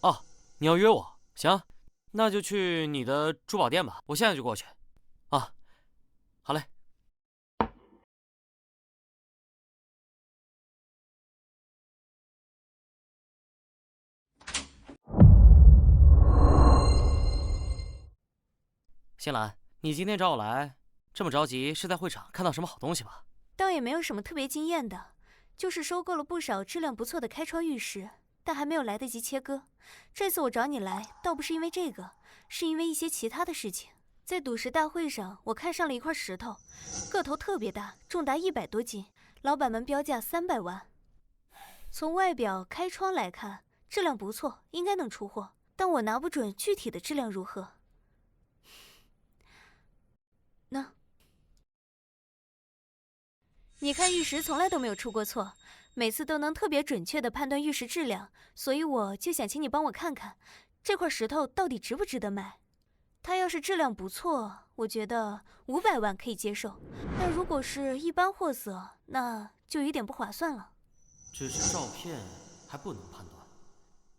哦，你要约我？行，那就去你的珠宝店吧，我现在就过去。啊，好嘞。新兰，你今天找我来，这么着急，是在会场看到什么好东西吧？倒也没有什么特别惊艳的，就是收购了不少质量不错的开窗玉石，但还没有来得及切割。这次我找你来，倒不是因为这个，是因为一些其他的事情。在赌石大会上，我看上了一块石头，个头特别大，重达100多斤，老板们标价300万。从外表开窗来看，质量不错，应该能出货，但我拿不准具体的质量如何。那，你看玉石从来都没有出过错，每次都能特别准确地判断玉石质量，所以我就想请你帮我看看，这块石头到底值不值得卖。它要是质量不错，我觉得500万可以接受，但如果是一般货色，那就有点不划算了。只是照片还不能判断，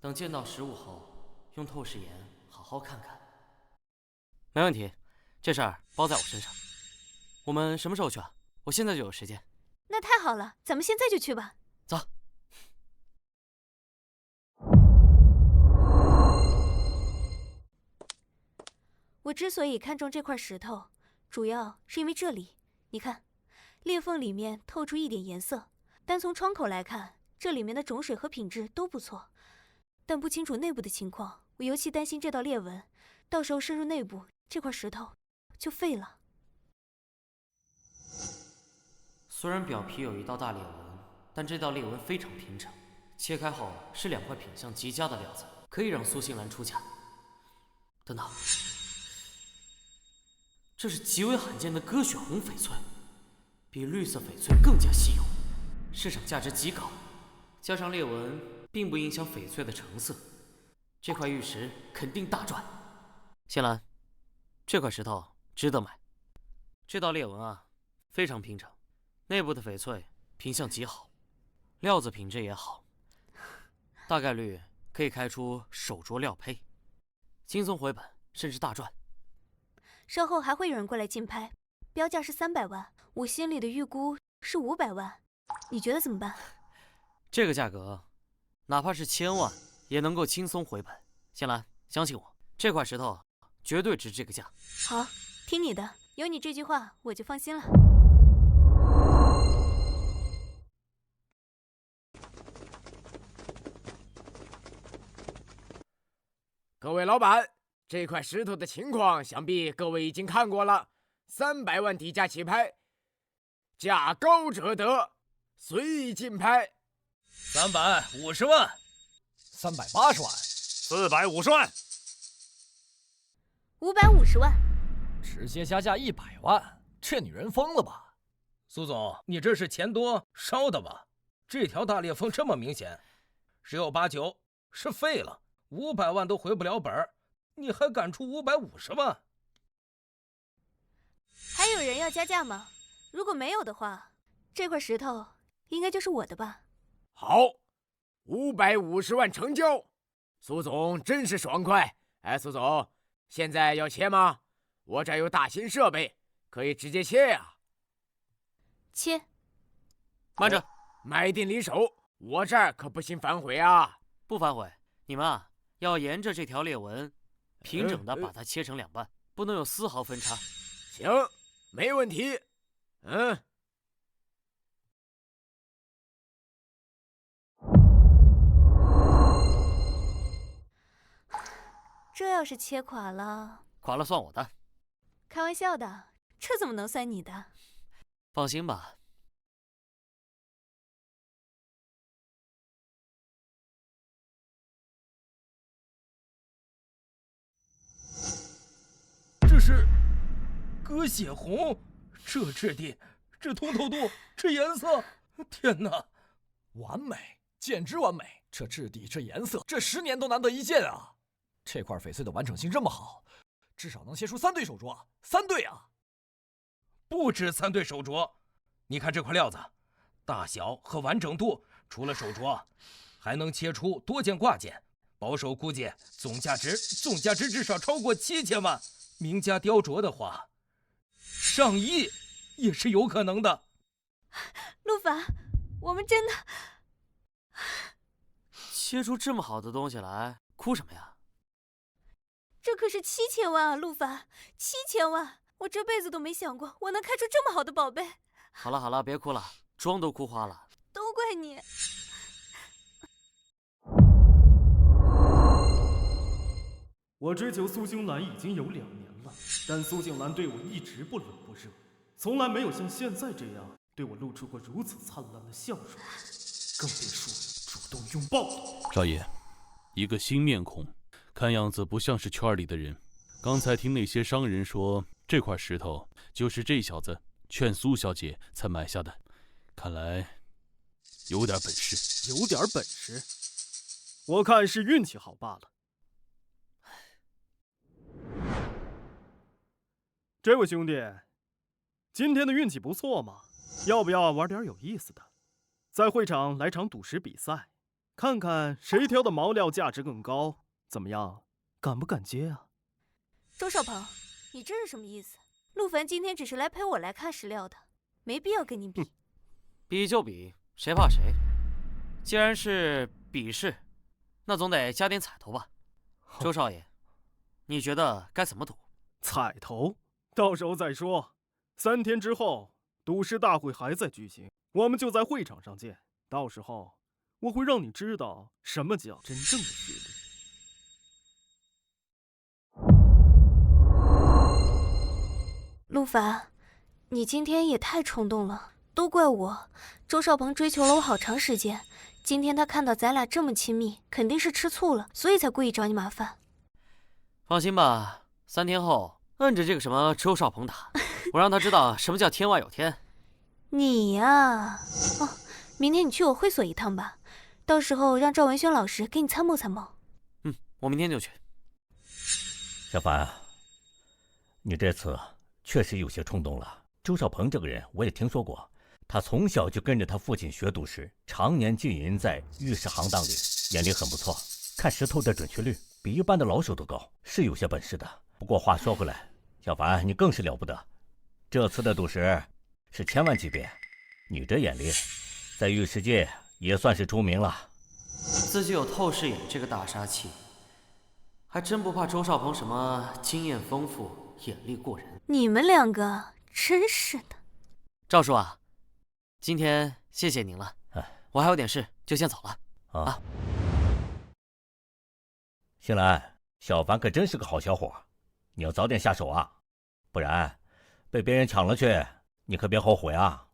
等见到实物后，用透视眼好好看看。没问题，这事儿包在我身上。我们什么时候去啊？我现在就有时间。那太好了，咱们现在就去吧。走。我之所以看中这块石头，主要是因为这里，你看，裂缝里面透出一点颜色。单从窗口来看，这里面的种水和品质都不错，但不清楚内部的情况。我尤其担心这道裂纹，到时候深入内部，这块石头就废了。虽然表皮有一道大裂纹，但这道裂纹非常平整，切开后是2块品相极佳的料子，可以让苏新兰出价。等等，这是极为罕见的鸽血红翡翠，比绿色翡翠更加稀有，市场价值极高。加上裂纹并不影响翡翠的成色，这块玉石肯定大赚。新兰，这块石头值得买。这道裂纹啊，非常平整，内部的翡翠品相极好，料子品质也好，大概率可以开出手镯料胚，轻松回本，甚至大赚。稍后还会有人过来竞拍，标价是300万，我心里的预估是500万，你觉得怎么办？这个价格，哪怕是1000万也能够轻松回本。新兰，相信我，这块石头绝对值这个价。好，听你的，有你这句话我就放心了。各位老板，这块石头的情况想必各位已经看过了，300万底价起拍，价高者得，随意竞拍。350万，380万，450万，550万，直接加价100万，这女人疯了吧？苏总，你这是钱多烧的吧？这条大裂缝这么明显，十有八九是废了，500万都回不了本儿，你还敢出550万？还有人要加价吗？如果没有的话，这块石头应该就是我的吧？好，550万成交。苏总真是爽快。哎，苏总，现在要切吗？我这儿有大型设备，可以直接切呀。切。慢着，买定离手，我这儿可不行反悔啊。不反悔，你们啊要沿着这条裂纹，平整的把它切成2半，不能有丝毫分差。行，没问题。这要是切垮了，垮了算我的。开玩笑的，这怎么能算你的？放心吧。这是鸽血红，这质地，这通透度，这颜色，天哪，完美，简直完美！这质地，这颜色，这10年都难得一见啊！这块翡翠的完整性这么好，至少能切出3对手镯，3对啊！不止3对手镯，你看这块料子，大小和完整度，除了手镯，还能切出多件挂件，保守估计总价值至少超过7000万。名家雕琢的话，上亿也是有可能的。陆凡，我们真的切出这么好的东西来，哭什么呀？这可是7000万啊，陆凡，7000万！我这辈子都没想过我能开出这么好的宝贝。好了好了，别哭了，妆都哭花了。都怪你。我追求苏星兰已经有2年了，但苏星兰对我一直不冷不热，从来没有像现在这样对我露出过如此灿烂的笑容，更别说主动拥抱了。少爷，一个新面孔，看样子不像是圈里的人。刚才听那些商人说，这块石头就是这小子劝苏小姐才买下的，看来有点本事。有点本事？我看是运气好罢了。这位兄弟，今天的运气不错嘛，要不要玩点有意思的？在会场来场赌石比赛，看看谁挑的毛料价值更高，怎么样？敢不敢接啊？周少鹏，你这是什么意思？陆凡今天只是来陪我来看石料的，没必要跟你比。比就比，谁怕谁？既然是比试，那总得加点彩头吧。周少爷，你觉得该怎么赌？彩头？到时候再说。3天之后，赌石大会还在举行，我们就在会场上见。到时候，我会让你知道什么叫真正的实力。陆凡，你今天也太冲动了，都怪我。周少鹏追求了我好长时间，今天他看到咱俩这么亲密，肯定是吃醋了，所以才故意找你麻烦。放心吧，3天后摁着这个什么周少鹏打，我让他知道什么叫天外有天。你呀，哦，明天你去我会所一趟吧，到时候让赵文轩老师给你参谋参谋。我明天就去。小凡，你这次确实有些冲动了。周少鹏这个人我也听说过，他从小就跟着他父亲学赌石，常年经营在玉石行当里，眼力很不错，看石头的准确率比一般的老手都高，是有些本事的。不过话说回来，小凡你更是了不得，这次的赌石是千万级别，你这眼力在玉石界也算是出名了。自己有透视眼这个大杀器，还真不怕周少鹏什么经验丰富、眼力过人。你们2个真是的。赵叔啊，今天谢谢您了，我还有点事，就先走了啊。星兰，小凡可真是个好小伙，你要早点下手啊，不然被别人抢了去，你可别后悔啊。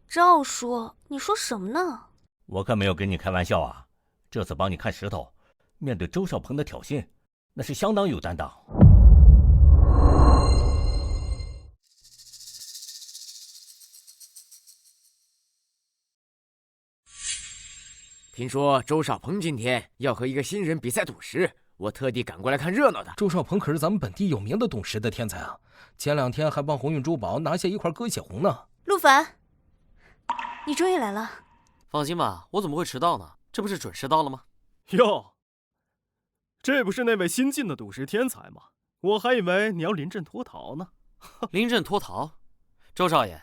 赵叔，你说什么呢？我可没有跟你开玩笑啊，这次帮你看石头，面对周少鹏的挑衅，那是相当有担当。听说周少鹏今天要和一个新人比赛赌石，我特地赶过来看热闹的。周少鹏可是咱们本地有名的赌石的天才啊，前2天还帮鸿运珠宝拿下一块鸽血红呢。陆凡，你终于来了。放心吧，我怎么会迟到呢？这不是准时到了吗？哟，这不是那位新晋的赌石天才吗？我还以为你要临阵脱逃呢。临阵脱逃？周少爷，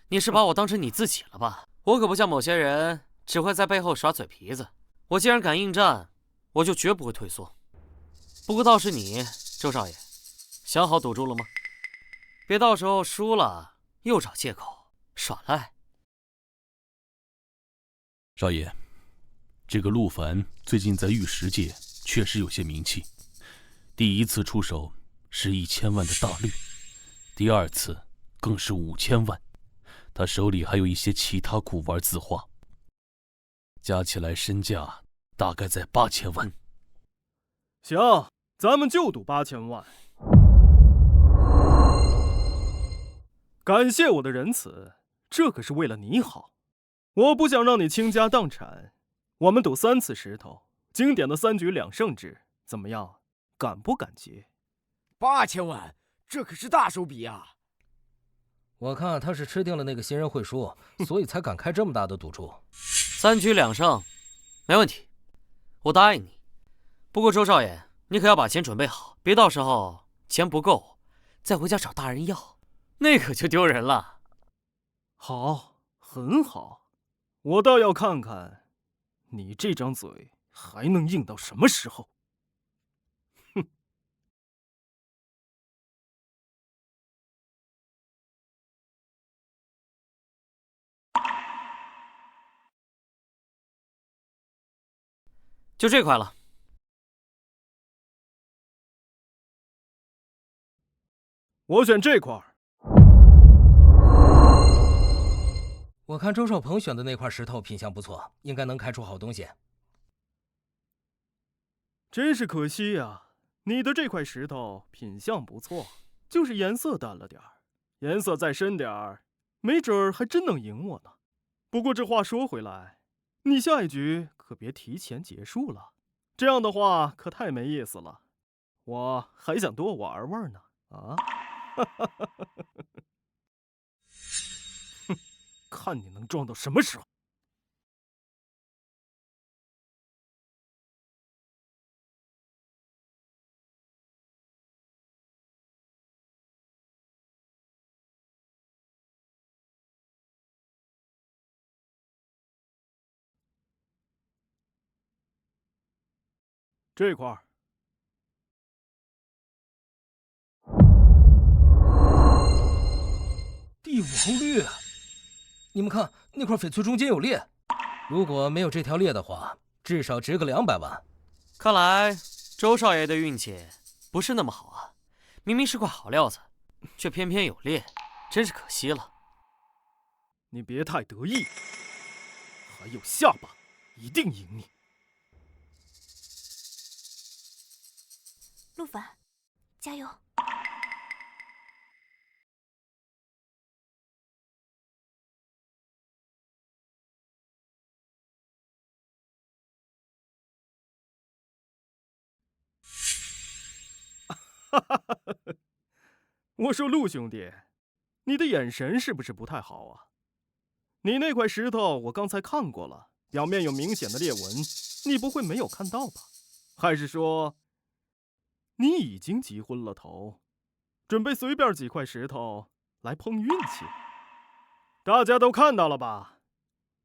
你是把我当成你自己了吧？我可不像某些人只会在背后耍嘴皮子。我既然敢应战，我就绝不会退缩。不过倒是你，周少爷，想好赌注了吗？别到时候输了又找借口耍赖。少爷，这个陆凡最近在玉石界确实有些名气，第1次出手是1000万的大绿，第2次更是5000万，他手里还有一些其他古玩字画，加起来身价大概在8000万。行，咱们就赌8000万。感谢我的仁慈，这可是为了你好。我不想让你倾家荡产，我们赌3次石头，经典的3局2胜制，怎么样？敢不敢接？8000万，这可是大手笔啊！我看他是吃定了那个新人会输，所以才敢开这么大的赌注。3局2胜，没问题，我答应你。不过周少爷，你可要把钱准备好，别到时候钱不够，再回家找大人要，那可就丢人了。好，很好。我倒要看看，你这张嘴还能硬到什么时候。就这块了。我选这块。我看周少鹏选的那块石头品相不错，应该能开出好东西。真是可惜呀，你的这块石头品相不错，就是颜色淡了点儿。颜色再深点儿，没准儿还真能赢我呢。不过这话说回来，你下一局可别提前结束了，这样的话可太没意思了。我还想多玩玩呢。啊！哼，看你能装到什么时候。这块儿。帝王绿，你们看那块翡翠中间有裂，如果没有这条裂的话，至少值个200万。看来周少爷的运气不是那么好啊，明明是块好料子，却偏偏有裂，真是可惜了。你别太得意，还有下把，一定赢你。陆凡，加油！我说陆兄弟，你的眼神是不是不太好啊？你那块石头我刚才看过了，表面有明显的裂纹，你不会没有看到吧？还是说，你已经急昏了头，准备随便几块石头来碰运气？大家都看到了吧？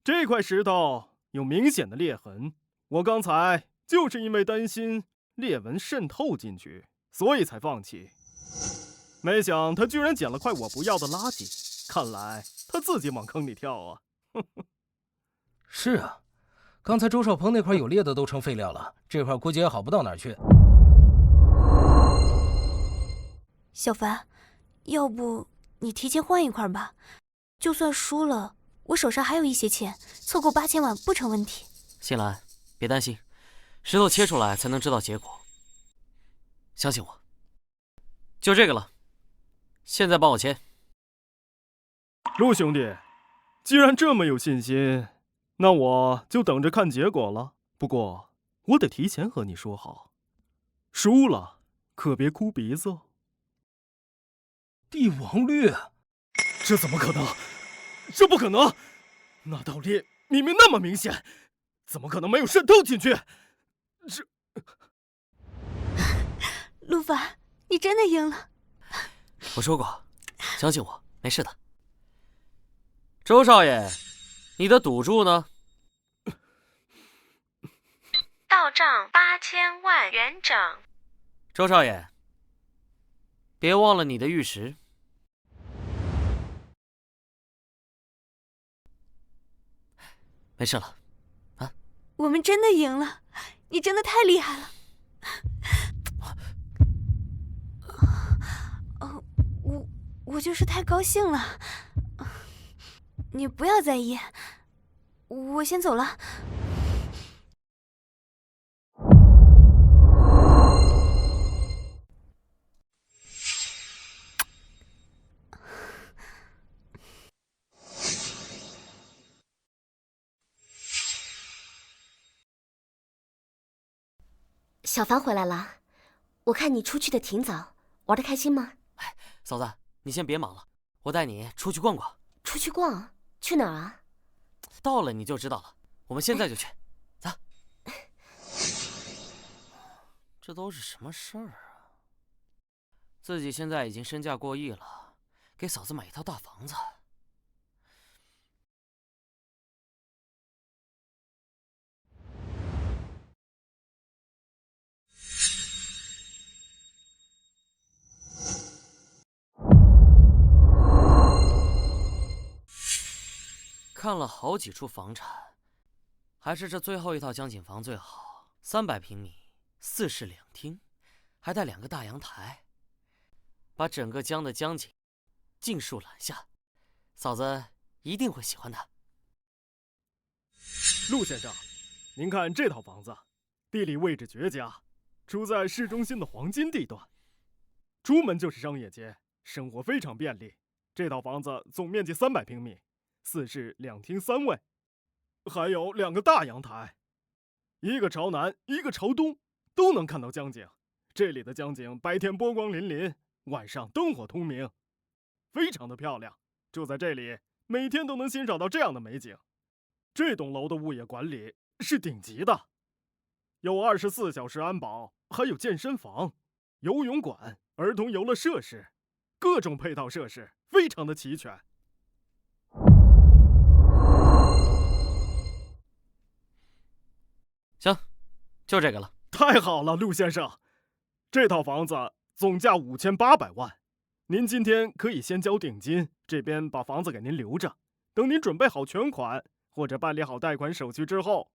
这块石头有明显的裂痕，我刚才就是因为担心裂纹渗透进去，所以才放弃。没想他居然捡了块我不要的垃圾，看来他自己往坑里跳啊！是啊，刚才周少鹏那块有裂的都成废料了，这块估计也好不到哪儿去。小凡，要不你提前换一块吧？就算输了，我手上还有一些钱，凑够8000万不成问题。新兰，别担心，石头切出来才能知道结果。相信我，就这个了。现在帮我签。陆兄弟，既然这么有信心，那我就等着看结果了。不过我得提前和你说好，输了可别哭鼻子哦。帝王绿，这怎么可能？这不可能！那道裂明明那么明显，怎么可能没有渗透进去？这……陆凡，你真的赢了。我说过，相信我，没事的。周少爷，你的赌注呢？到账8000万元整。周少爷，别忘了你的玉石。没事了，啊？我们真的赢了，你真的太厉害了。我就是太高兴了，你不要在意，我先走了。小凡回来了，我看你出去的挺早，玩得开心吗？哎，嫂子，你先别忙了，我带你出去逛逛。出去逛？去哪儿啊？到了你就知道了，我们现在就去。走。这都是什么事儿啊？自己现在已经身价过亿了，给嫂子买一套大房子。看了好几处房产，还是这最后一套江景房最好。300平米，4室2厅，还带2个大阳台，把整个江的江景尽数揽下，嫂子一定会喜欢的。陆先生，您看这套房子，地理位置绝佳，处在市中心的黄金地段，出门就是商业街，生活非常便利。这套房子总面积300平米，4室2厅3卫，还有2个大阳台，一个朝南，一个朝东，都能看到江景。这里的江景白天波光粼粼，晚上灯火通明，非常的漂亮。住在这里，每天都能欣赏到这样的美景。这栋楼的物业管理是顶级的，有24小时安保，还有健身房、游泳馆、儿童游乐设施，各种配套设施非常的齐全。行，就这个了。太好了，陆先生，这套房子总价5800万，您今天可以先交定金，这边把房子给您留着，等您准备好全款或者办理好贷款手续之后，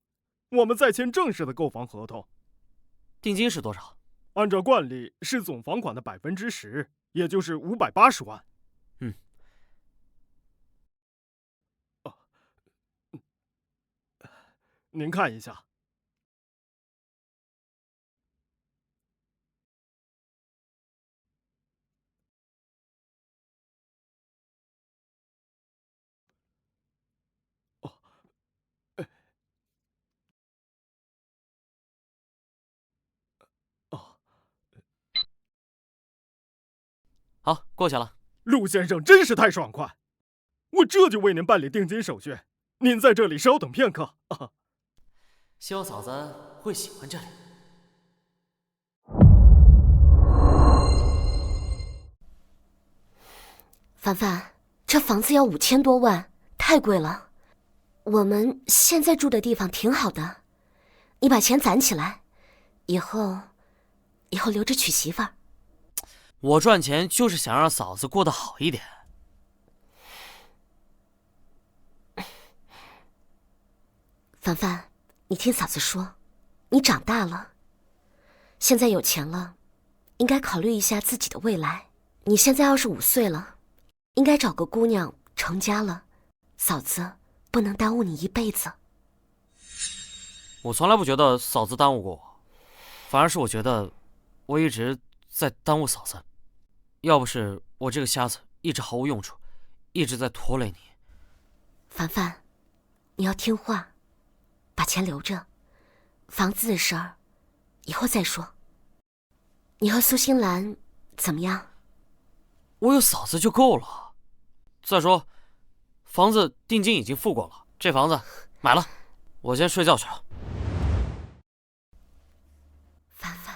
我们再签正式的购房合同。定金是多少？按照惯例是总房款的10%，也就是580万。您看一下。好，过去了。陆先生真是太爽快，我这就为您办理定金手续，您在这里稍等片刻。希望嫂子会喜欢这里。凡凡，这房子要5000多万，太贵了。我们现在住的地方挺好的，你把钱攒起来，以后留着娶媳妇儿。我赚钱就是想让嫂子过得好一点。凡凡，你听嫂子说，你长大了，现在有钱了，应该考虑一下自己的未来。你现在25岁了，应该找个姑娘成家了，嫂子不能耽误你一辈子。我从来不觉得嫂子耽误过我，反而是我觉得我一直在耽误嫂子。要不是我这个瞎子一直毫无用处，一直在拖累你。凡凡，你要听话，把钱留着，房子的事儿以后再说。你和苏新兰怎么样？我有嫂子就够了。再说，房子定金已经付过了，这房子买了，我先睡觉去了。凡凡，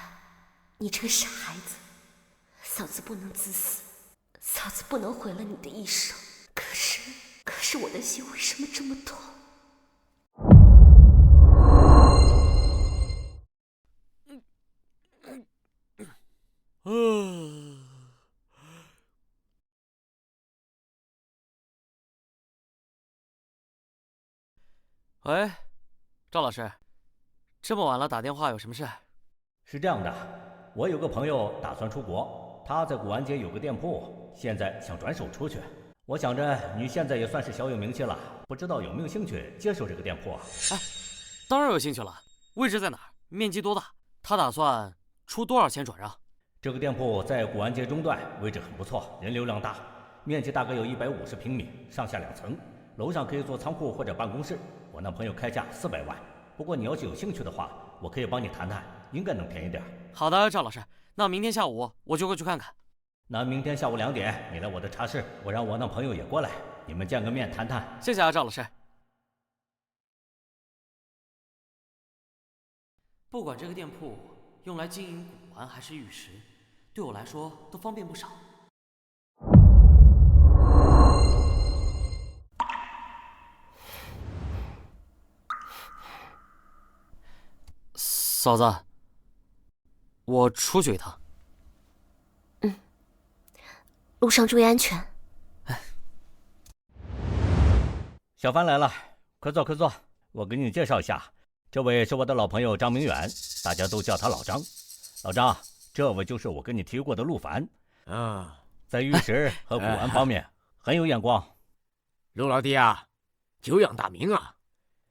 你这个傻孩子，嫂子不能自私，嫂子不能毁了你的一生。可是我的心为什么这么痛？喂，赵老师，这么晚了打电话有什么事？是这样的，我有个朋友打算出国，他在古玩街有个店铺，现在想转手出去。我想着你现在也算是小有名气了，不知道有没有兴趣接手这个店铺啊？哎，当然有兴趣了。位置在哪儿？面积多大？他打算出多少钱转让？这个店铺在古玩街中段，位置很不错，人流量大，面积大概有150平米，上下2层，楼上可以做仓库或者办公室。我那朋友开价400万，不过你要是有兴趣的话，我可以帮你谈谈，应该能便宜点。好的，赵老师，那明天下午我就过去看看。那明天下午2点，你来我的茶室，我让我那朋友也过来，你们见个面谈谈。谢谢啊，赵老师。不管这个店铺用来经营古玩还是玉石，对我来说都方便不少。嫂子，我出去一趟。路上注意安全。小帆来了，快坐快坐，我给你介绍一下，这位是我的老朋友张明远，大家都叫他老张。老张，这位就是我跟你提过的陆凡。在玉石和古玩方面很有眼光。陆老弟啊，久仰大名啊！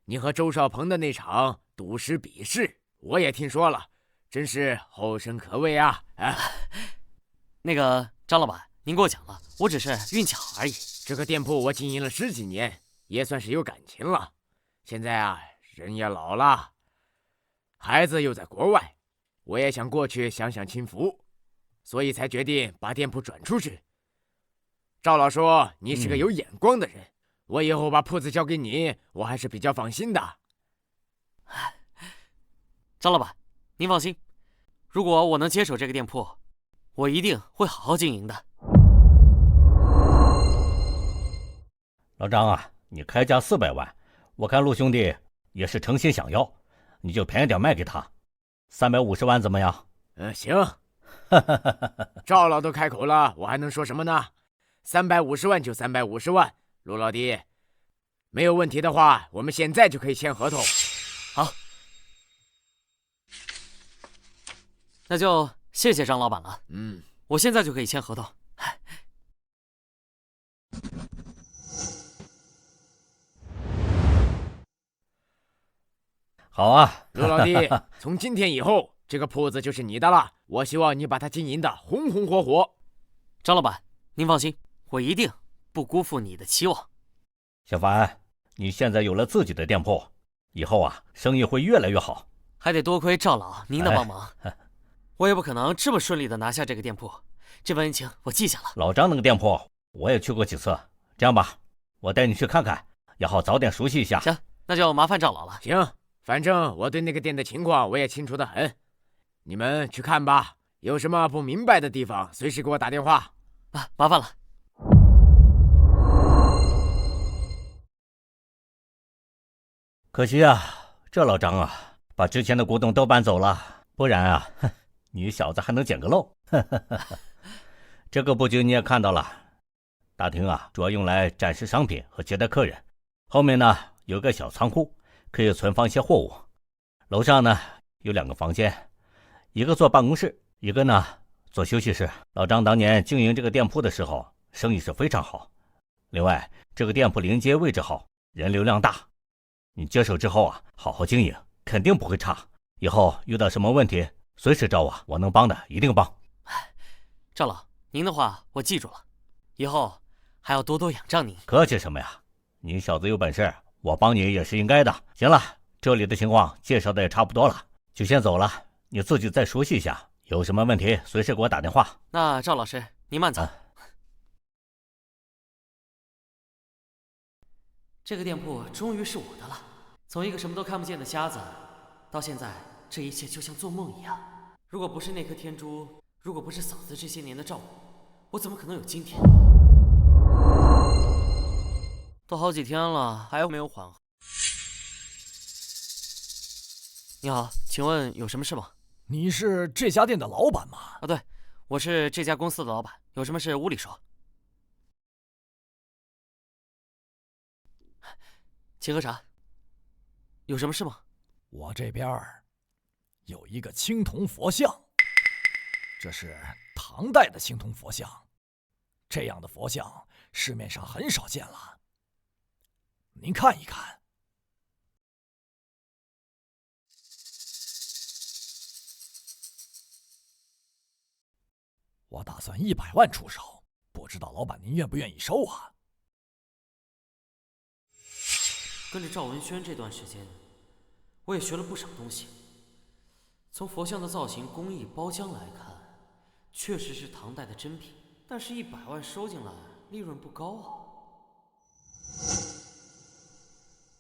你和周少鹏的那场赌石比试，我也听说了，真是后生可畏啊！那个张老板，您过奖了，我只是运气好而已。这个店铺我经营了10几年，也算是有感情了。现在啊，人也老了，孩子又在国外，我也想过去享享清福，所以才决定把店铺转出去。赵老说你是个有眼光的人，我以后把铺子交给你，我还是比较放心的。张老板，您放心，如果我能接手这个店铺，我一定会好好经营的。老张啊，你开价400万，我看陆兄弟也是诚心想要，你就便宜点卖给他，350万怎么样？行。赵老都开口了，我还能说什么呢？350万就350万，陆老弟，没有问题的话，我们现在就可以签合同。好，那就谢谢张老板了。我现在就可以签合同。好啊，陆老弟，从今天以后，这个铺子就是你的了。我希望你把它经营的红红火火。张老板，您放心，我一定不辜负你的期望。小凡，你现在有了自己的店铺，以后啊，生意会越来越好。还得多亏赵老您的帮忙，我也不可能这么顺利的拿下这个店铺。这份恩情我记下了。老张那个店铺我也去过几次，这样吧，我带你去看看，也好早点熟悉一下。行，那就麻烦赵老了。行，反正我对那个店的情况我也清楚得很，你们去看吧。有什么不明白的地方，随时给我打电话。麻烦了。可惜啊，这老张啊，把之前的古董都搬走了，不然啊，你小子还能捡个漏。这个布局你也看到了，大厅啊，主要用来展示商品和接待客人，后面呢有个小仓库，可以存放一些货物。楼上呢有2个房间，一个做办公室，一个呢做休息室。老张当年经营这个店铺的时候，生意是非常好。另外，这个店铺临街位置好，人流量大。你接手之后啊，好好经营，肯定不会差。以后遇到什么问题，随时找我，我能帮的一定帮。赵老，您的话我记住了，以后还要多多仰仗您。客气什么呀？你小子有本事，我帮你也是应该的。行了，这里的情况介绍的也差不多了，就先走了。你自己再熟悉一下，有什么问题随时给我打电话。那赵老师，您慢走。这个店铺终于是我的了。从一个什么都看不见的瞎子，到现在这一切就像做梦一样。如果不是那颗天珠，如果不是嫂子这些年的照顾，我怎么可能有今天？都好几天了，还没有缓和。你好，请问有什么事吗？你是这家店的老板吗？啊，对，我是这家公司的老板，有什么事屋里说。请喝茶。有什么事吗？我这边有一个青铜佛像，这是唐代的青铜佛像，这样的佛像市面上很少见了，您看一看。我打算100万出手，不知道老板您愿不愿意收啊？跟着赵文轩这段时间，我也学了不少东西。从佛像的造型、工艺、包浆来看，确实是唐代的真品，但是100万收进来，利润不高啊。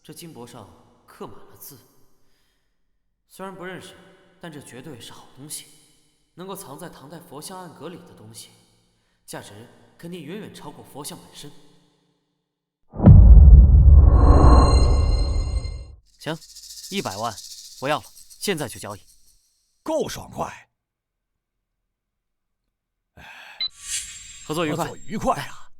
这金箔上刻满了字，虽然不认识，但这绝对是好东西。能够藏在唐代佛像暗格里的东西，价值肯定远远超过佛像本身。行，100万我要了，现在就交易。够爽快！合作愉快！合作愉快啊！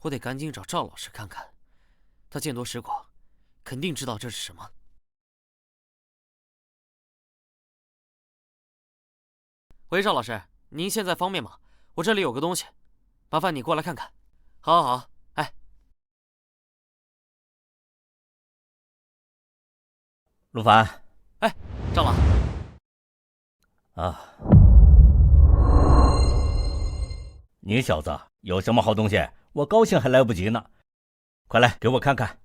我得赶紧找赵老师看看，他见多识广，肯定知道这是什么。喂，赵老师，您现在方便吗？我这里有个东西，麻烦你过来看看。好，好，好，哎。陆凡。哎，赵老。啊。你小子有什么好东西？我高兴还来不及呢，快来给我看看。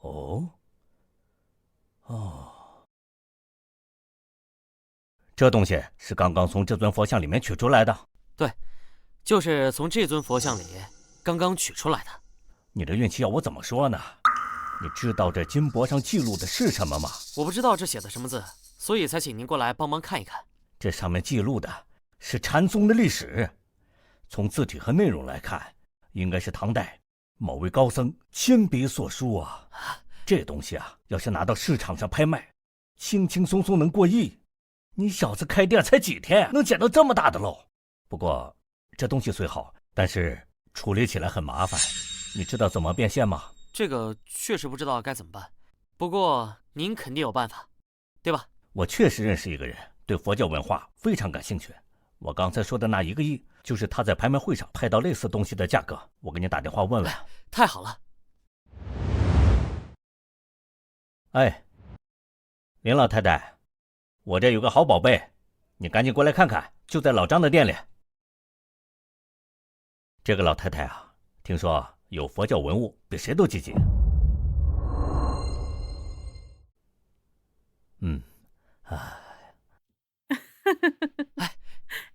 哦，这东西是刚刚从这尊佛像里面取出来的。对，就是从这尊佛像里刚刚取出来的。你的运气要我怎么说呢？你知道这金箔上记录的是什么吗？我不知道这写的什么字，所以才请您过来帮忙看一看。这上面记录的是禅宗的历史，从字体和内容来看，应该是唐代某位高僧亲笔所书啊。这东西啊，要是拿到市场上拍卖，轻轻松松能过亿。你小子开店才几天，能捡到这么大的漏？不过这东西虽好，但是处理起来很麻烦。你知道怎么变现吗？这个确实不知道该怎么办，不过您肯定有办法，对吧？我确实认识一个人，对佛教文化非常感兴趣。我刚才说的那1个亿，就是他在拍卖会上拍到类似东西的价格。我给你打电话问问。太好了。哎，林老太太，我这有个好宝贝，你赶紧过来看看，就在老张的店里。这个老太太啊，听说有佛教文物，比谁都积极。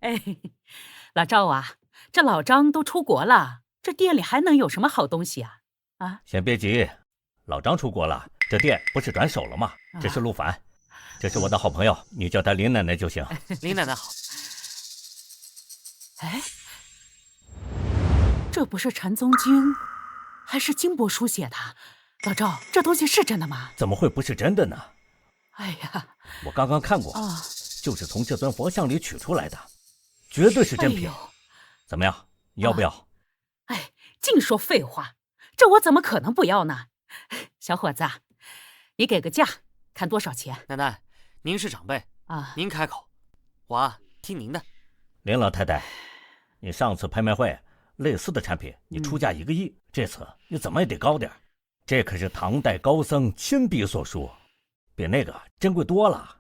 哎，老赵啊，这老张都出国了，这店里还能有什么好东西啊？啊，先别急，老张出国了，这店不是转手了吗？这是陆凡，这是我的好朋友，你叫他林奶奶就行。林奶奶好。哎，这不是禅宗经，还是金箔书写的？老赵，这东西是真的吗？怎么会不是真的呢？哎呀，我刚刚看过，就是从这尊佛像里取出来的，绝对是真品。怎么样，你要不要？哎，净说废话，这我怎么可能不要呢？小伙子，你给个价，看多少钱？奶奶，您是长辈啊，您开口，我听您的。林老太太，你上次拍卖会类似的产品，你出价1个亿，这次你怎么也得高点。这可是唐代高僧亲笔所书，比那个珍贵多了。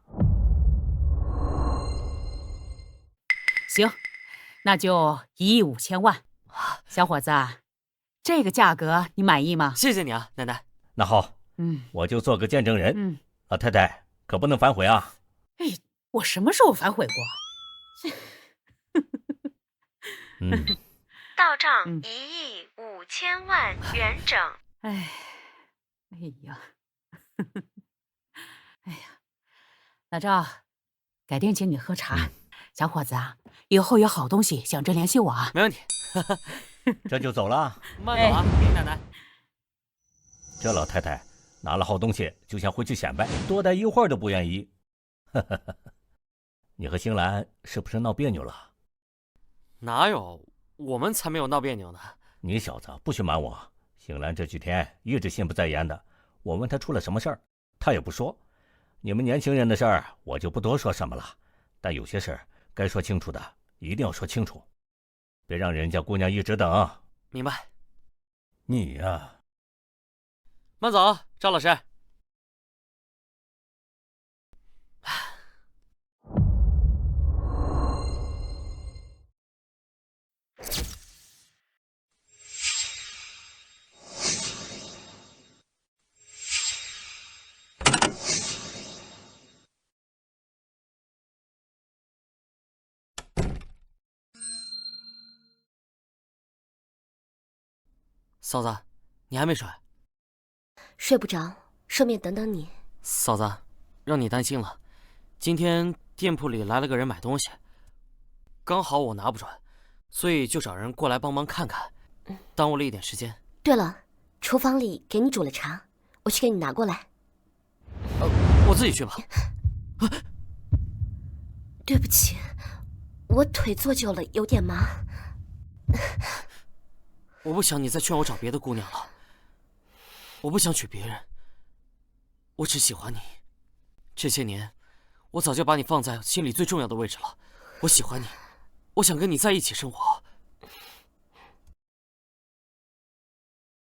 行，那就1亿5千万。小伙子，这个价格你满意吗？谢谢你啊，奶奶。那好，我就做个见证人。老太太可不能反悔啊。哎，我什么时候反悔过？到账1亿5千万元整。哎呀，哎呀，老赵，改天请你喝茶。小伙子啊，以后有好东西想着联系我啊。没问题。这就走了。慢走啊，林奶奶。这老太太拿了好东西就想回去显摆，多待一会儿都不愿意。你和星兰是不是闹别扭了？哪有，我们才没有闹别扭呢。你小子不许瞒我，星兰这几天一直心不在焉的。我问她出了什么事儿，她也不说。你们年轻人的事儿我就不多说什么了，但有些事儿该说清楚的一定要说清楚，别让人家姑娘一直等。明白。你呀，慢走，赵老师。嫂子，你还没睡？睡不着，顺便等等你。嫂子，让你担心了。今天店铺里来了个人买东西，刚好我拿不准，所以就找人过来帮忙看看，耽误了一点时间。对了，厨房里给你煮了茶，我去给你拿过来。我自己去吧。对不起，我腿坐久了有点麻。我不想你再劝我找别的姑娘了。我不想娶别人，我只喜欢你。这些年，我早就把你放在心里最重要的位置了。我喜欢你，我想跟你在一起生活。